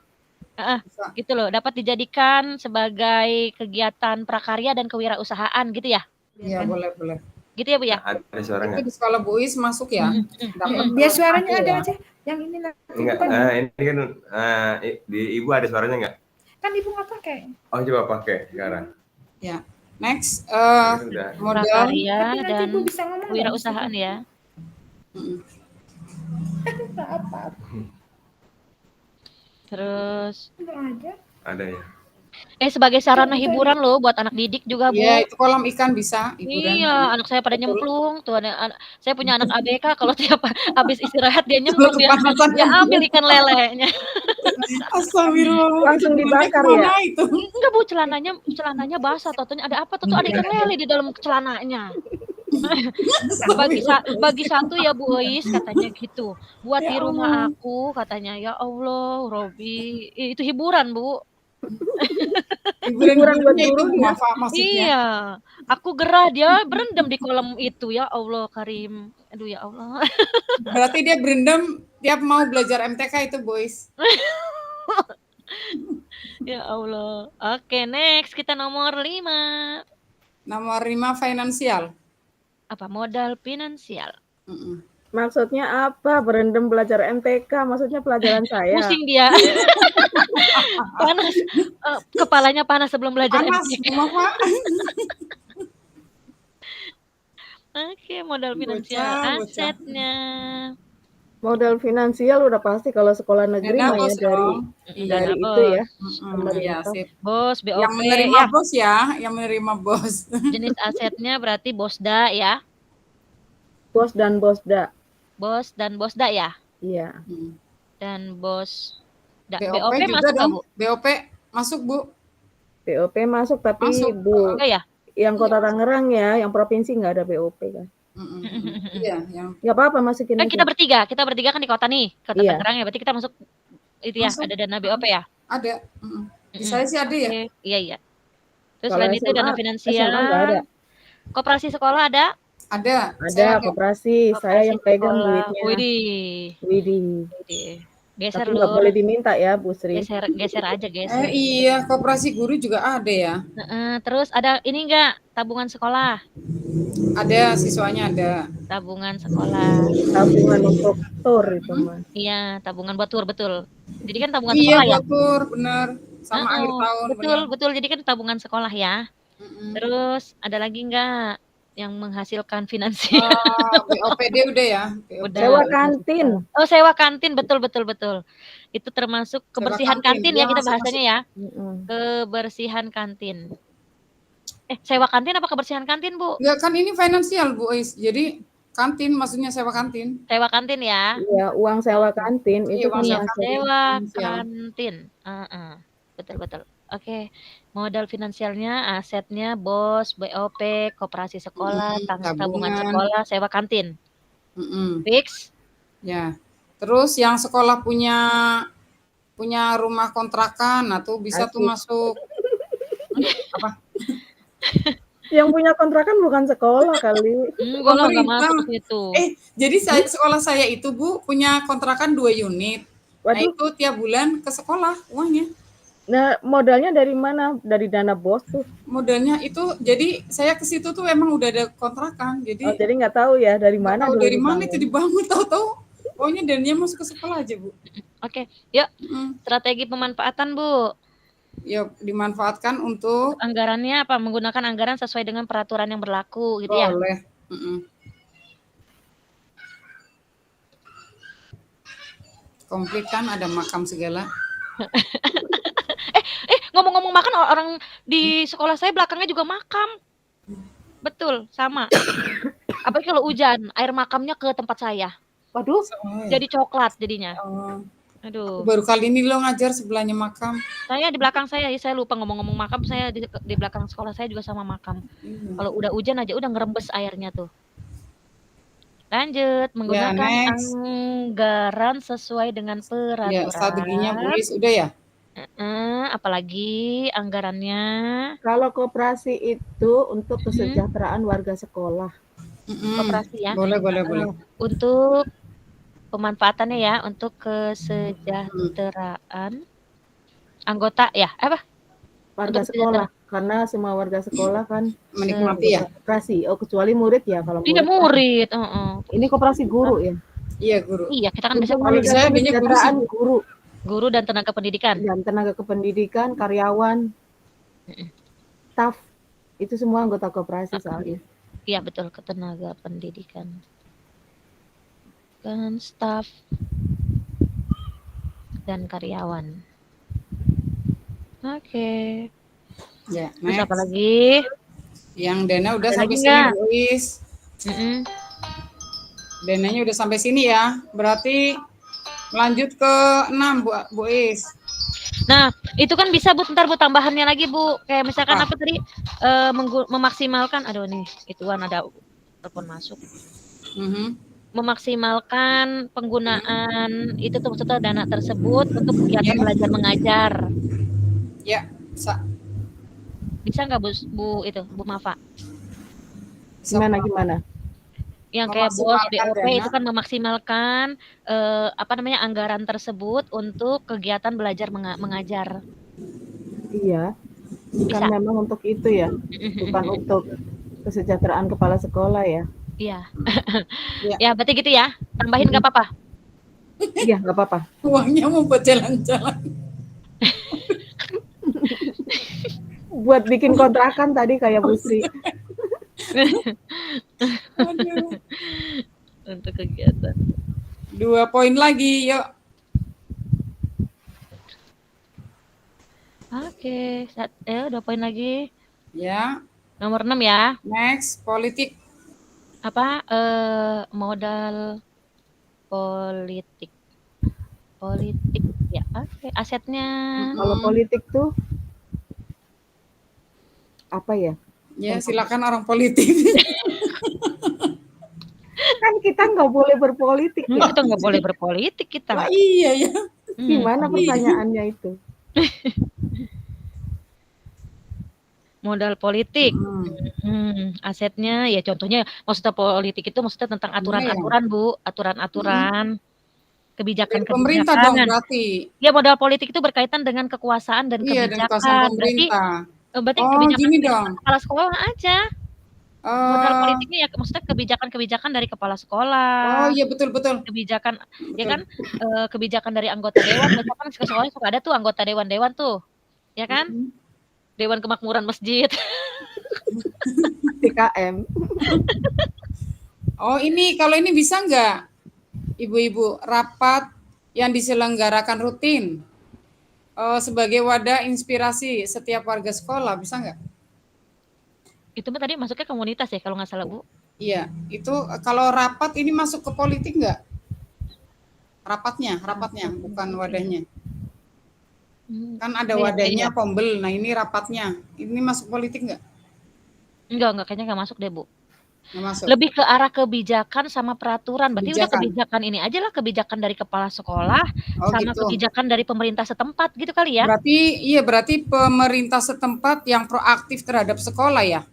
gitu loh, dapat dijadikan sebagai kegiatan prakarya dan kewirausahaan gitu ya? Iya, boleh. Gitu ya Bu ya? Ada suaranya. Itu di sekolah Bu Is masuk ya? Biar suaranya ada aja. Yang ini lah. Enggak, ini kan di Ibu ada suaranya enggak? Kan Ibu nggak pakai. Oh, coba pakai sekarang. Ya. Next, modal prakarya dan bisa kewirausahaan ya. Apa? Terus ada ya. sebagai sarana hiburan loh buat anak didik juga Bu. Iya, itu kolam ikan bisa hiburan. Iya, anak saya pada nyemplung tuh. Saya punya anak ABK, kalau tiap habis istirahat dia nyemplung, dia ambil ikan lelenya. Astagfirullah. Langsung dibakar ya? Itu? Enggak Bu, celananya basah. Totonya ada apa tuh? Ada ikan lele di dalam celananya. bagi satu ya Bu Ois, katanya gitu. Buat di rumah aku, katanya. Ya Allah, Robi, itu hiburan Bu. Hiburan buat guru ya? Iya, aku gerah dia berendam di kolam itu. Ya Allah Karim, aduh ya Allah. Berarti dia berendam tiap mau belajar MTK itu boys. Ya Allah. Oke, next kita nomor 5. Nomor 5 finansial. Apa? Modal finansial. Maksudnya apa? Berendam belajar MTK, maksudnya pelajaran saya. Pusing dia. Panas. Kepalanya panas sebelum belajar MTK. Oke, modal finansial. Asetnya. Modal finansial udah pasti kalau sekolah negeri ya dari itu ya. Bos, BOP. Yang menerima bos ya, yang menerima bos. Jenis asetnya berarti bosda ya. Bos dan bosda. Bos dan bosda ya? Iya. Dan bos BOP juga masuk dong. Bu? BOP masuk Bu. BOP masuk tapi masuk. Bu. Enggak ya? Yang Kota Tangerang ya, yang provinsi nggak ada BOP kan. Iya, yang nggak apa-apa masukin aja. Kita bertiga kan di kota nih, Kota Tangerang ya. Berarti kita masuk itu ya, ada dana BOP ya? Ada. Di saya sih ada ya. Iya. Terus selain itu dana finansial. Ada. Koperasi sekolah ada? Ada koperasi. Saya yang pegang duitnya. Widih. Geser tapi nggak boleh diminta ya Bu Sri. Geser aja. Iya, koperasi guru juga ada ya. Terus ada ini enggak tabungan sekolah? Ada, siswanya ada. Tabungan sekolah. Tabungan untuk tur itu Mas. Iya, tabungan buat tur betul. Jadi kan tabungan sekolah ya. Iya, buat tur benar. Sama akhir tahun. Betul. Jadi kan tabungan sekolah ya. Terus ada lagi enggak? yang menghasilkan finansial. BOPD udah ya. Udah. Sewa kantin. Oh, sewa kantin, betul. Itu termasuk kebersihan kantin ya kita bahasanya ya. Kebersihan kantin. Sewa kantin apa kebersihan kantin, Bu? Ya kan ini finansial, Bu Ais. Jadi kantin maksudnya sewa kantin. Sewa kantin ya. Iya, uang sewa kantin itu uang kan sewa kantin. Betul. Oke. Modal finansialnya, asetnya BOS, BOP, koperasi sekolah, tabungan sekolah, sewa kantin. Fix? Ya. Terus yang sekolah punya rumah kontrakan, tuh bisa tuh masuk. Apa? Yang punya kontrakan bukan sekolah kali. Enggak masuk ke situ. Jadi sekolah saya itu, Bu, punya kontrakan 2 unit. Waduh. Nah, itu tiap bulan ke sekolah uangnya. Nah, modalnya dari mana? Dari dana BOS tuh? Modalnya itu, jadi saya ke situ tuh emang udah ada kontrakan. Jadi nggak tahu ya dari mana? Tahu dari mana itu dibangun, tahu-tahu pokoknya dananya masuk ke sekolah aja, Bu. Oke, yuk. Strategi pemanfaatan, Bu. Yuk, dimanfaatkan untuk anggarannya apa? Menggunakan anggaran sesuai dengan peraturan yang berlaku gitu ya. Boleh. Komplit kan ada makam segala. Ngomong-ngomong makan, orang di sekolah saya belakangnya juga makam. Betul, sama. Apalagi kalau hujan, air makamnya ke tempat saya. Waduh, jadi coklat jadinya. Aduh. Baru kali ini lo ngajar sebelahnya makam. Saya di belakang saya lupa ngomong-ngomong makam, saya di belakang sekolah saya juga sama makam. Kalau udah hujan aja udah ngerembes airnya tuh. Lanjut, menggunakan anggaran sesuai dengan peraturan. Ya, strateginya Bu Is udah ya? Apalagi anggarannya? Kalau koperasi itu untuk kesejahteraan warga sekolah. Koperasi ya? Boleh. Untuk pemanfaatannya ya, untuk kesejahteraan anggota ya, apa? Warga sekolah, karena semua warga sekolah kan menikmati ya. Koperasi, kecuali murid ya kalau tidak murid. Ini koperasi guru ya? Iya guru. Iya, kita kan bisa kesejahteraan guru dan tenaga pendidikan. Dan tenaga kependidikan, karyawan, staf, itu semua anggota koperasi soalnya. Iya betul, ke tenaga pendidikan dan staf dan karyawan. Oke. Ya, terus apa lagi? Yang dana udah sampai sini, Bu Is. Dananya udah sampai sini ya. Berarti lanjut ke 6, Bu Is. Nah, itu kan bisa Bu, ntar Bu tambahannya lagi Bu. Kayak misalkan apa tadi? Memaksimalkan, aduh nih, ituan ada telepon masuk. Memaksimalkan penggunaan itu tuh maksudnya dana tersebut untuk kegiatan belajar mengajar. Ya, bisa. Bisa nggak Bu itu, Bu Mafa? Gimana? Yang kayak BOS, BOP itu kan memaksimalkan anggaran tersebut untuk kegiatan belajar mengajar. Iya. Kan memang untuk itu ya. Bukan untuk kesejahteraan kepala sekolah ya. Iya. Ya, berarti gitu ya. Tambahin nggak apa-apa? Iya, nggak apa-apa. Uangnya mau buat jalan-jalan. Buat bikin kontrakan tadi kayak Bu Sri. Untuk kegiatan. 2 poin lagi, yuk. Oke, 2 poin lagi. Ya. Nomor 6 ya. Next, politik. Apa? Modal politik. Politik ya. Oke, asetnya. Kalau politik tuh apa ya? Ya, silakan orang politik. Kan kita nggak boleh berpolitik ya. Kita nggak boleh berpolitik kita. Iya ya. Gimana pertanyaannya itu? Modal politik. Asetnya ya contohnya maksudnya politik itu maksudnya tentang aturan-aturan Bu, aturan-aturan. Kebijakan pemerintah dong berarti. Ya modal politik itu berkaitan dengan kekuasaan dan kebijakan. Berarti kebijakan kepala sekolah aja. Modal politiknya ya maksudnya kebijakan-kebijakan dari kepala sekolah. Oh iya betul. Kebijakan ya kan kebijakan dari anggota dewan. Misalkan sekolahnya suka ada tuh anggota dewan-dewan tuh. Ya kan? Dewan Kemakmuran Masjid. DKM. Oh ini, kalau ini bisa nggak ibu-ibu, rapat yang diselenggarakan rutin sebagai wadah inspirasi setiap warga sekolah, bisa nggak? Itu tadi masuknya komunitas ya kalau nggak salah Bu? Iya, itu kalau rapat ini masuk ke politik nggak? Rapatnya, bukan wadahnya. Kan ada wadahnya Kombel, nah ini rapatnya. Ini masuk politik nggak? Enggak, kayaknya nggak masuk deh Bu. Nggak masuk. Lebih ke arah kebijakan sama peraturan. Berarti udah kebijakan ini aja lah, kebijakan dari kepala sekolah sama gitu. Kebijakan dari pemerintah setempat gitu kali ya. Berarti pemerintah setempat yang proaktif terhadap sekolah ya.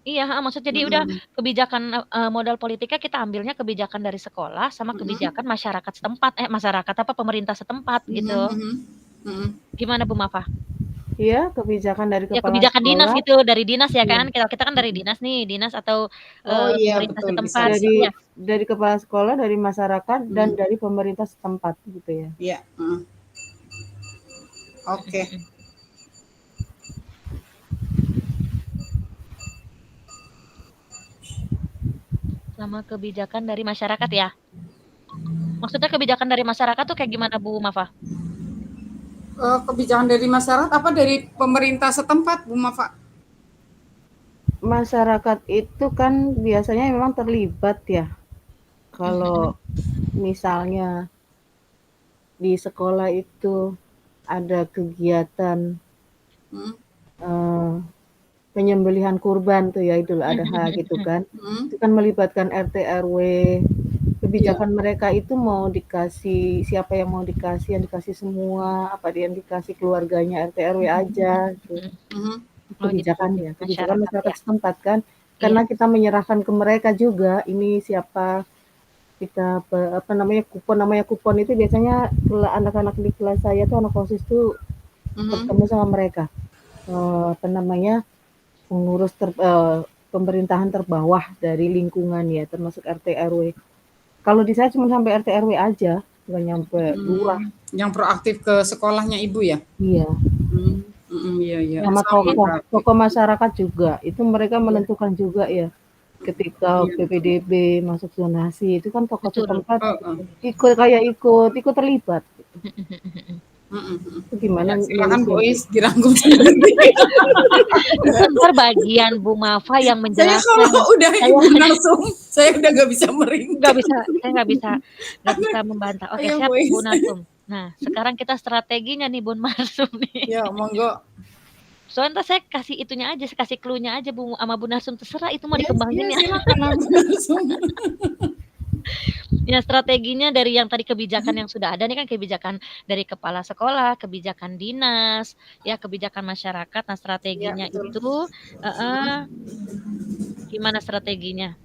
Iya, maksudnya jadi udah kebijakan modal politiknya kita ambilnya kebijakan dari sekolah sama kebijakan masyarakat setempat, masyarakat apa pemerintah setempat gitu. Gimana Bu Mafa? Iya, kebijakan dari kepala kebijakan sekolah. Dinas gitu, dari dinas ya kan? Kita kan dari dinas nih, dinas atau pemerintah betul, setempat. Dari kepala sekolah, dari masyarakat dan dari pemerintah setempat gitu ya. Iya. Oke. Sama kebijakan dari masyarakat ya. Maksudnya kebijakan dari masyarakat tuh kayak gimana Bu Mafa? Kebijakan dari masyarakat apa dari pemerintah setempat Bu Mafa? Masyarakat itu kan biasanya memang terlibat ya. Kalau misalnya di sekolah itu ada kegiatan penyembelihan kurban tuh ya, Idul Adha gitu kan. Itu kan melibatkan RT RW. Kebijakan mereka itu mau dikasih, siapa yang mau dikasih, yang dikasih semua, apa yang dikasih keluarganya RT RW aja gitu. Kebijakan masyarakat setempat kan. Karena kita menyerahkan ke mereka juga, ini siapa kita kupon itu biasanya anak-anak di kelas saya tuh anak OSIS tuh bertemu sama mereka. Pengurus pemerintahan terbawah dari lingkungan ya, termasuk RT RW. Kalau di saya cuma sampai RT RW aja, nggak nyampe lurah. Yang proaktif ke sekolahnya Ibu ya? Iya. Iya. Sama tokoh masyarakat juga, itu mereka menentukan juga ya. Ketika PPDB masuk zonasi, itu kan tokoh setempat ikut terlibat. Itu gimana? Silakan Bu Is dirangkum sendiri. Ntar bagian Bu Mafa yang menjelaskan. Saya kalau udah langsung, saya udah nggak bisa meringkat. Saya nggak bisa membantah. Oke, siap Bu Narsum. Nah, sekarang kita strateginya nih Bu Narsum nih. Ya, monggo. Soalnya saya kasih itunya aja, kasih clue-nya aja Bu sama Bu Narsum, terserah itu mau dikembangin ya. Silakan Bu Narsum. Ya, strateginya dari yang tadi kebijakan yang sudah ada nih kan kebijakan dari kepala sekolah, kebijakan dinas, ya kebijakan masyarakat. Nah, strateginya itu gimana strateginya?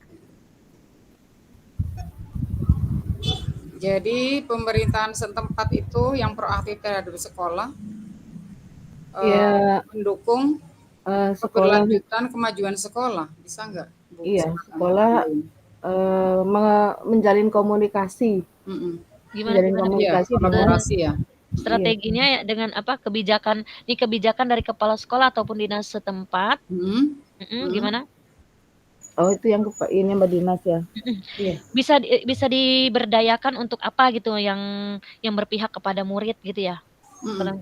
Jadi pemerintahan setempat itu yang proaktif terhadap sekolah, mendukung keberlanjutan kemajuan sekolah, bisa nggak? Iya, sekolah menjalin komunikasi. Gimana kolaborasi ya. Strateginya ya dengan apa? Kebijakan dari kepala sekolah ataupun dinas setempat. Gimana? Oh, itu yang ini Mbak Dinas ya. Iya. Bisa diberdayakan untuk apa gitu yang berpihak kepada murid gitu ya.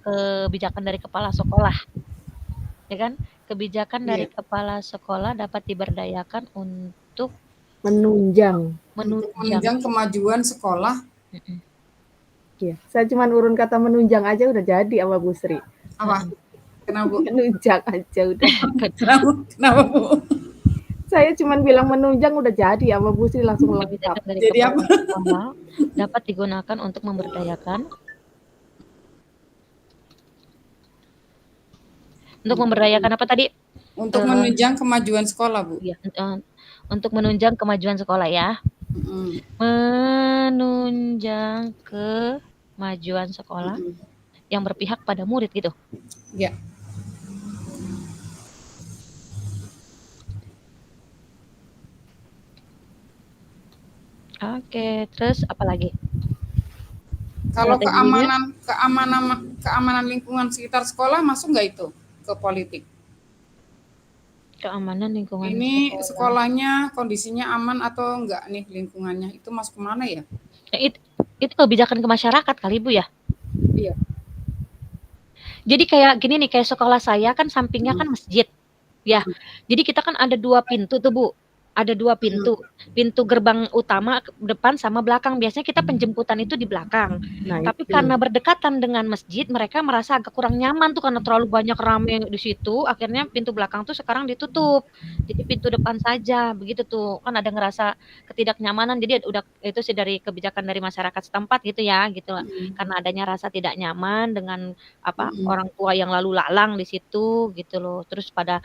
Kebijakan dari kepala sekolah. Ya kan? Kebijakan dari kepala sekolah dapat diberdayakan untuk menunjang kemajuan sekolah. Iya, saya cuma urun kata menunjang aja udah jadi sama Bu Sri. Apa? Kenapa? Menunjang aja udah. Kenapa Bu? Saya cuma bilang menunjang udah jadi sama Bu Sri langsung lengkap. Jadi apa? Dapat digunakan untuk memberdayakan. Untuk memberdayakan apa tadi? Untuk menunjang kemajuan sekolah, Bu. Iya, untuk menunjang kemajuan sekolah ya. Menunjang kemajuan sekolah yang berpihak pada murid gitu. Ya. Oke, terus apa lagi? Kalau keamanan lingkungan sekitar sekolah masuk nggak itu ke politik. Keamanan lingkungan Ini sekolahnya kondisinya aman atau enggak nih lingkungannya? Itu masuk kemana ya? Itu kebijakan ke masyarakat kali Bu ya? Iya. Jadi kayak gini nih, kayak sekolah saya kan sampingnya kan masjid. Ya. Jadi kita kan ada 2 pintu tuh Bu. Ada 2 pintu. Pintu gerbang utama depan sama belakang. Biasanya kita penjemputan itu di belakang. Nah, Tapi itu. karena berdekatan dengan masjid, mereka merasa agak kurang nyaman tuh karena terlalu banyak rame di situ. Akhirnya pintu belakang tuh sekarang ditutup. Jadi pintu depan saja, begitu tuh. Kan ada ngerasa ketidaknyamanan. Jadi udah itu sih dari kebijakan dari masyarakat setempat gitu ya, gitu lah. Karena adanya rasa tidak nyaman dengan orang tua yang lalu lalang di situ gitu loh. Terus pada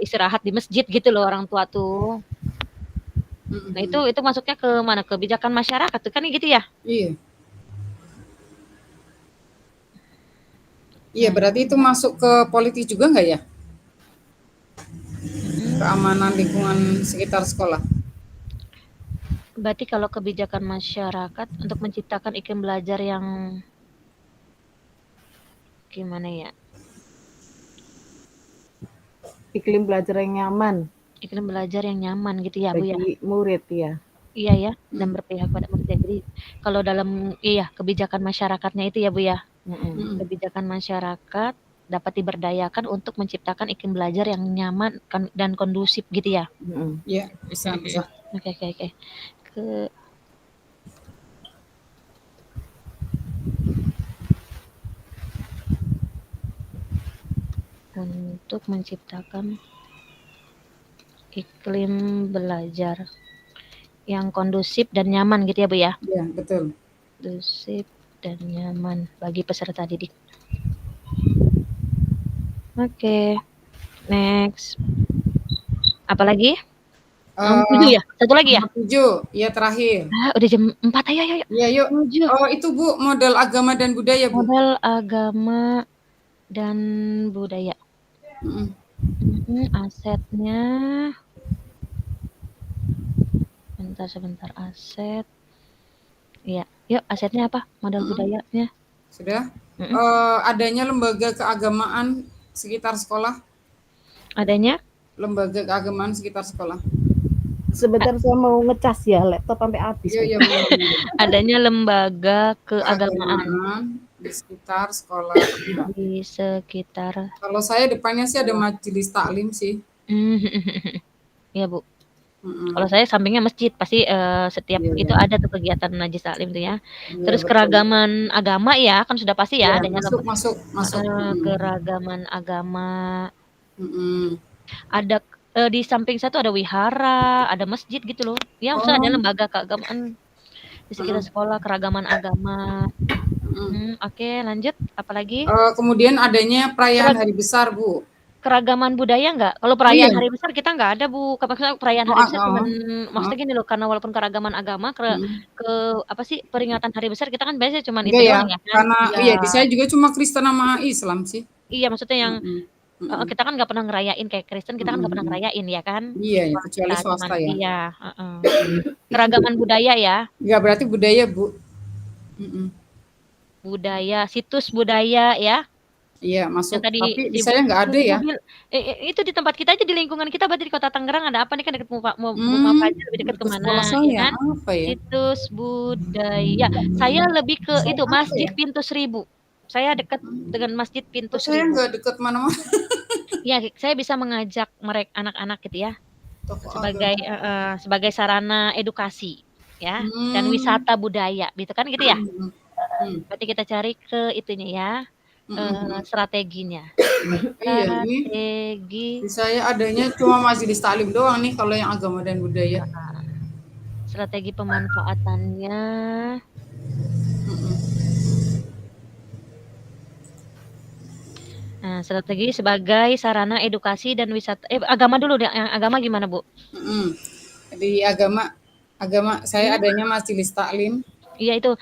istirahat di masjid gitu loh orang tua tuh. Nah, itu masuknya ke mana? Kebijakan masyarakat tuh kan gitu ya? Iya. Iya, berarti itu masuk ke politik juga enggak ya? Keamanan lingkungan sekitar sekolah. Berarti kalau kebijakan masyarakat untuk menciptakan iklim belajar yang gimana ya? Iklim belajar yang nyaman. Iklim belajar yang nyaman gitu ya, Bu ya? Bagi murid ya. Iya ya, dan berpihak pada murid. Jadi kalau dalam kebijakan masyarakatnya itu ya, Bu ya. Kebijakan masyarakat dapat diberdayakan untuk menciptakan iklim belajar yang nyaman dan kondusif gitu ya. Iya, bisa. Oke. Untuk menciptakan iklim belajar yang kondusif dan nyaman gitu ya, Bu ya? Iya, betul. Kondusif dan nyaman bagi peserta didik. Oke. Next. Apa lagi? 7 ya? Satu lagi ya? 7, ya terakhir. Udah jam 4, ayo. Iya, yuk. Oh, itu Bu, model agama dan budaya, Bu. Model agama dan budaya. Asetnya. Sebentar, aset. Iya, yuk asetnya apa? Model budayanya. Sudah? Adanya lembaga keagamaan sekitar sekolah? Adanya? Lembaga keagamaan sekitar sekolah. Sebentar saya mau ngecas ya laptop sampai habis. Iya. Adanya lembaga keagamaan di sekitar sekolah. Di sekitar. Kalau saya depannya sih ada majelis taklim sih. Iya, Bu. Kalau saya sampingnya masjid, pasti setiap itu ada tuh kegiatan majelis taklim tuh ya. Terus keragaman agama ya, kan sudah pasti ya adanya masuk. Keragaman agama. Ada di samping satu ada wihara, ada masjid gitu loh. Ya, maksudnya ada lembaga keagamaan di sekitar sekolah, keragaman agama. Oke, lanjut. Apalagi? Kemudian adanya perayaan hari besar, Bu. Keragaman budaya enggak? Kalau perayaan hari besar kita enggak ada, Bu. Maksudnya perayaan hari besar cuman maksudnya gini loh, karena walaupun keragaman agama peringatan hari besar kita kan biasanya cuman itu doang ya kan? Karena di saya juga cuma Kristen sama Islam sih. Iya, maksudnya yang kita kan nggak pernah ngerayain kayak Kristen, kita kan nggak pernah ngerayain ya kan? Iya, kecuali swasta ya. Iya, keragaman budaya ya. Enggak, berarti budaya, Bu. Budaya, situs budaya ya. Iya, masuk. Tadi tapi di saya nggak ada ya. Itu di tempat kita aja, di lingkungan kita, berarti di Kota Tangerang ada apa nih, kan dekat Mupa Fajar, lebih dekat kemana ya kan? Apa ya? Situs budaya. Saya lebih ke itu Masjid Pintu Seribu. Saya dekat dengan Masjid Pintu Seribu. Saya nggak dekat mana-mana. Ya, saya bisa mengajak mereka anak-anak gitu ya, sebagai sarana edukasi ya, dan wisata budaya gitu kan gitu ya. Berarti kita cari ke itunya ya, strateginya. Strategi. Saya adanya cuma majelis taklim doang nih kalau yang agama dan budaya. Strategi pemanfaatannya. Nah, strategi sebagai sarana edukasi dan wisata. Agama dulu deh. Yang agama gimana, Bu? Di agama saya adanya majelis taklim. Iya, itu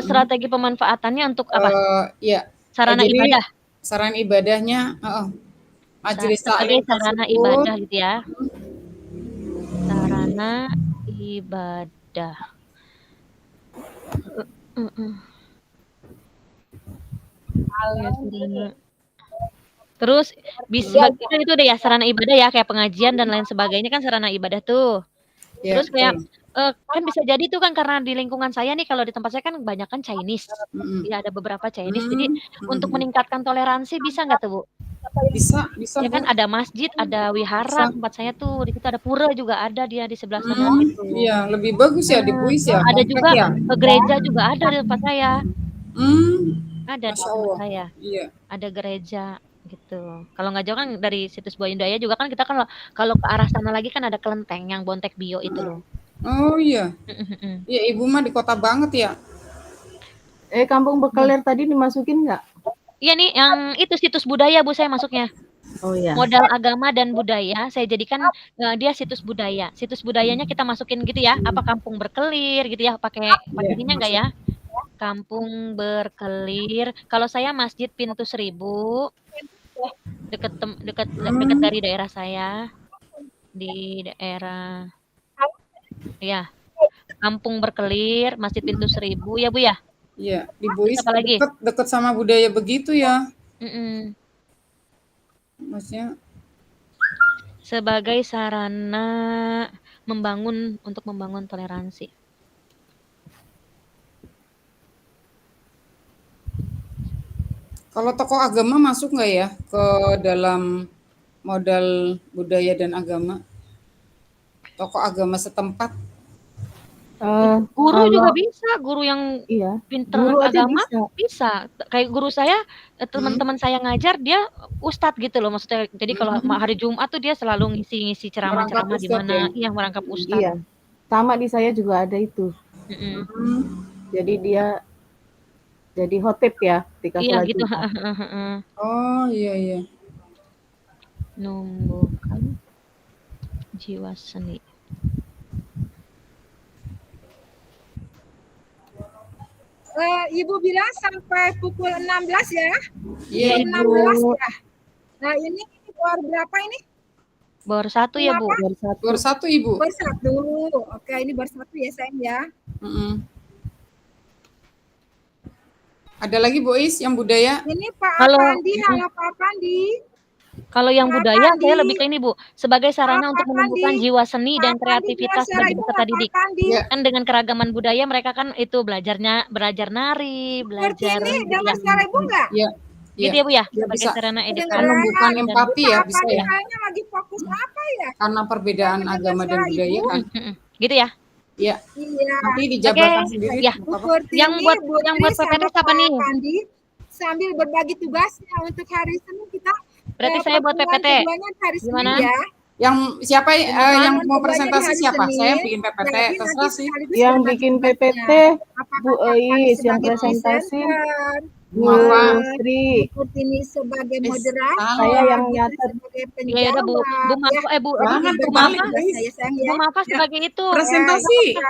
strategi pemanfaatannya untuk apa? Iya. Sarana ibadah. Sarana ibadahnya, majelis taklim sarana ibadah gitu ya. Sarana ibadah. Terus itu deh ya sarana ibadah ya kayak pengajian dan lain sebagainya kan sarana ibadah tuh. Terus kayak kan bisa jadi tuh kan karena di lingkungan saya nih kalau di tempat saya kan kebanyakan Chinese. Ya ada beberapa Chinese. Jadi untuk meningkatkan toleransi bisa nggak tuh Bu? Bisa Ya kan ada masjid, ada wihara tempat saya tuh. Di situ ada pura juga ada dia di sebelah sana gitu. Iya, lebih bagus ya di Buis ya. Ada juga ya? gereja juga ada di tempat saya. Ada di Masya tempat Allah. saya. Iya. Ada gereja gitu. Kalau nggak jauh kan dari situs Buaya juga kan kita kan kalau ke arah sana lagi kan ada kelenteng yang Bontek Bio itu loh. Oh iya. Iya, Ibu mah di kota banget ya. Kampung Bekelir tadi dimasukin nggak? Iya nih, yang itu situs budaya Bu saya masuknya. Oh iya. Modal agama dan budaya saya jadikan dia situs budaya. Situs budayanya kita masukin gitu ya. Apa Kampung Berkelir gitu ya? Pakai ininya enggak ya? Kampung Berkelir. Kalau saya Masjid Pintu Seribu. Dekat dari daerah saya. Di daerah ya. Kampung Berkelir, Masjid Pintu Seribu ya Bu ya? Iya, di Buis dekat sama budaya begitu ya. Maksudnya sebagai sarana untuk membangun toleransi. Kalau tokoh agama masuk nggak ya ke dalam modal budaya dan agama? Tokoh agama setempat? Guru juga bisa, guru yang pinter agama bisa. Kayak guru saya, teman-teman saya ngajar dia ustadz gitu loh maksudnya. Jadi kalau hari Jumat tuh dia selalu ngisi ceramah-ceramah di mana, yang merangkap ustadz. Iya, sama di saya juga ada itu. Jadi dia jadi khotib ya ketika sholat gitu. Oh iya. Numbuhkan jiwa seni. Ibu bilang sampai pukul 16 ya? Iya, 16 ya. Nah ini bor berapa ini? Bor 1 ya Bu? Bor 1 Ibu. Bor 1. Oke, ini bor 1 ya sayang ya. Ada lagi Bois yang budaya? Ini Pak Pandi, halo Pak Pandi. Kalau yang budaya saya lebih ke ini Bu, sebagai sarana untuk menumbuhkan jiwa seni dan kreativitas bagi peserta didik. Kan dengan keragaman budaya mereka kan itu belajar nari, belajar ini dengar suara Ibu enggak? Iya. Gitu ya Bu ya, sebagai bisa. sarana edukasi. Menumbuhkan empati ya bisa ya. Kayaknya lagi fokus apa ya? Karena perbedaan agama dan budaya kan. Gitu ya. Iya. Nanti dijabarkan sendiri. Ya. Yang buat PPT apa nih? Sambil berbagi tugasnya untuk hari Senin kita. Berarti saya buat PPT. Gimana? Ya. Yang siapa yang mau presentasi siapa? Saya bikin PPT terserah sih. Yang bikin PPT Bu Eis, yang presentasi Bu Sri. Ini sebagai moderator. Saya yang nyatet. Iya udah Bu Mafa sebagai itu. Presentasi.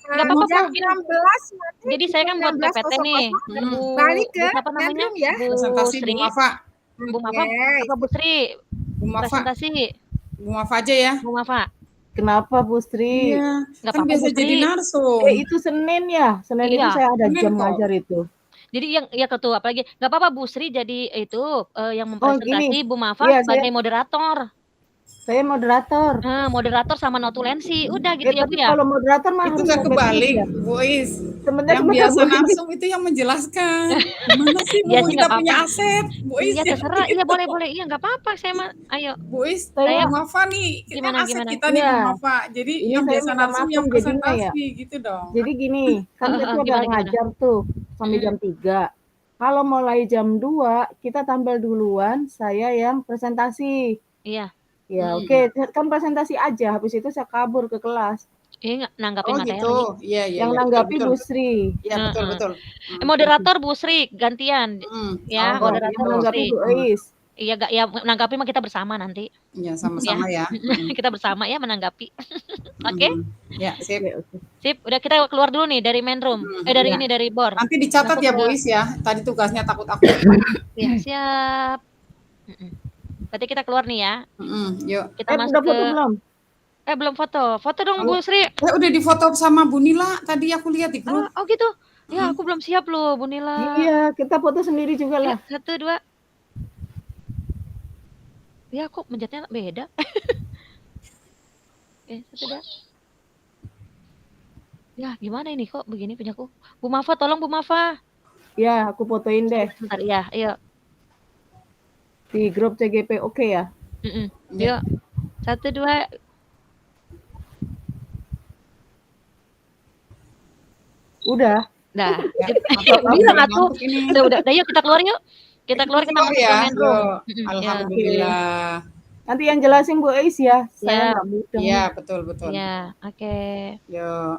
Enggak apa-apa Bu. 16. Jadi saya kan buat PPT nih. Balik ke apa namanya? ya. Presentasi Bu Mafa. Bu Mafa apa Bu Sri? Bu Mafa. Presentasi. Bu Mafa aja ya. Bu Mafa. Kenapa Bu Sri? Iya. Nggak Kan apa-apa, biasa Bu Sri. jadi narsum. Itu Senin ya. Senin itu saya ada jam ngajar itu. Jadi yang ketua apalagi nggak apa-apa Bu Sri jadi itu yang mempresentasi Bu Mafa sebagai moderator. Saya moderator. Moderator sama notulensi, udah gitu ya Bu ya. Kalau moderator mah itu nggak kebalik, Bois. Yang biasa narsum itu yang menjelaskan. Gimana sih Bu kita punya aset, Bois? Iya terserah, iya boleh, iya nggak apa-apa saya mah, ayo. Bois, saya Mafa nih, gimana kita nih Bu Mafa. Jadi yang biasa narsum yang presentasi gitu dong. Jadi gini, kan kita udah ngajar tuh sampai jam 3. Kalau mulai jam 2, kita tampil duluan, saya yang presentasi. Iya. Ya, oke, kan presentasi aja, habis itu saya kabur ke kelas. Nanggapin materi. Gitu. Iya, yang nanggapi Bu Sri. Iya, betul. Moderator Bu Sri gantian. Ya, moderator nanggapi Bu Eis. Iya, ya menanggapi mah kita bersama nanti. Iya, sama-sama ya. Kita bersama ya menanggapi. Oke? Ya, sip. Sip, udah kita keluar dulu nih dari main room. Dari ini dari bor. Nanti dicatat ya Bois ya. Tadi tugasnya takut aku. Ya, siap. Berarti kita keluar nih ya. Yuk. Kita masuk ke belum? Belum foto. Foto dong Bu Sri. Udah difoto sama Bu Nila. Tadi aku lihat di grup. Oh gitu. Ya aku belum siap loh Bu Nila. Iya, kita foto sendiri juga lah. 1, 2. Ya, kok mencetnya beda. Satu dah. Ya, gimana ini kok begini punyaku? Bu Mafa, tolong Bu Mafa. Ya, aku fotoin deh. Bentar, ya, ayo. Di grup CGP, oke ya? Yuk, 1, 2. Udah. Dah. Ya, Bilang aku. ini. Udah, yuk kita keluar yuk. Kita keluar, kita masuk ke main room. Alhamdulillah. Nanti yang jelasin Bu Ais ya. Saya Ya. nggak mudeng. Iya, betul. Ya, oke. Yuk.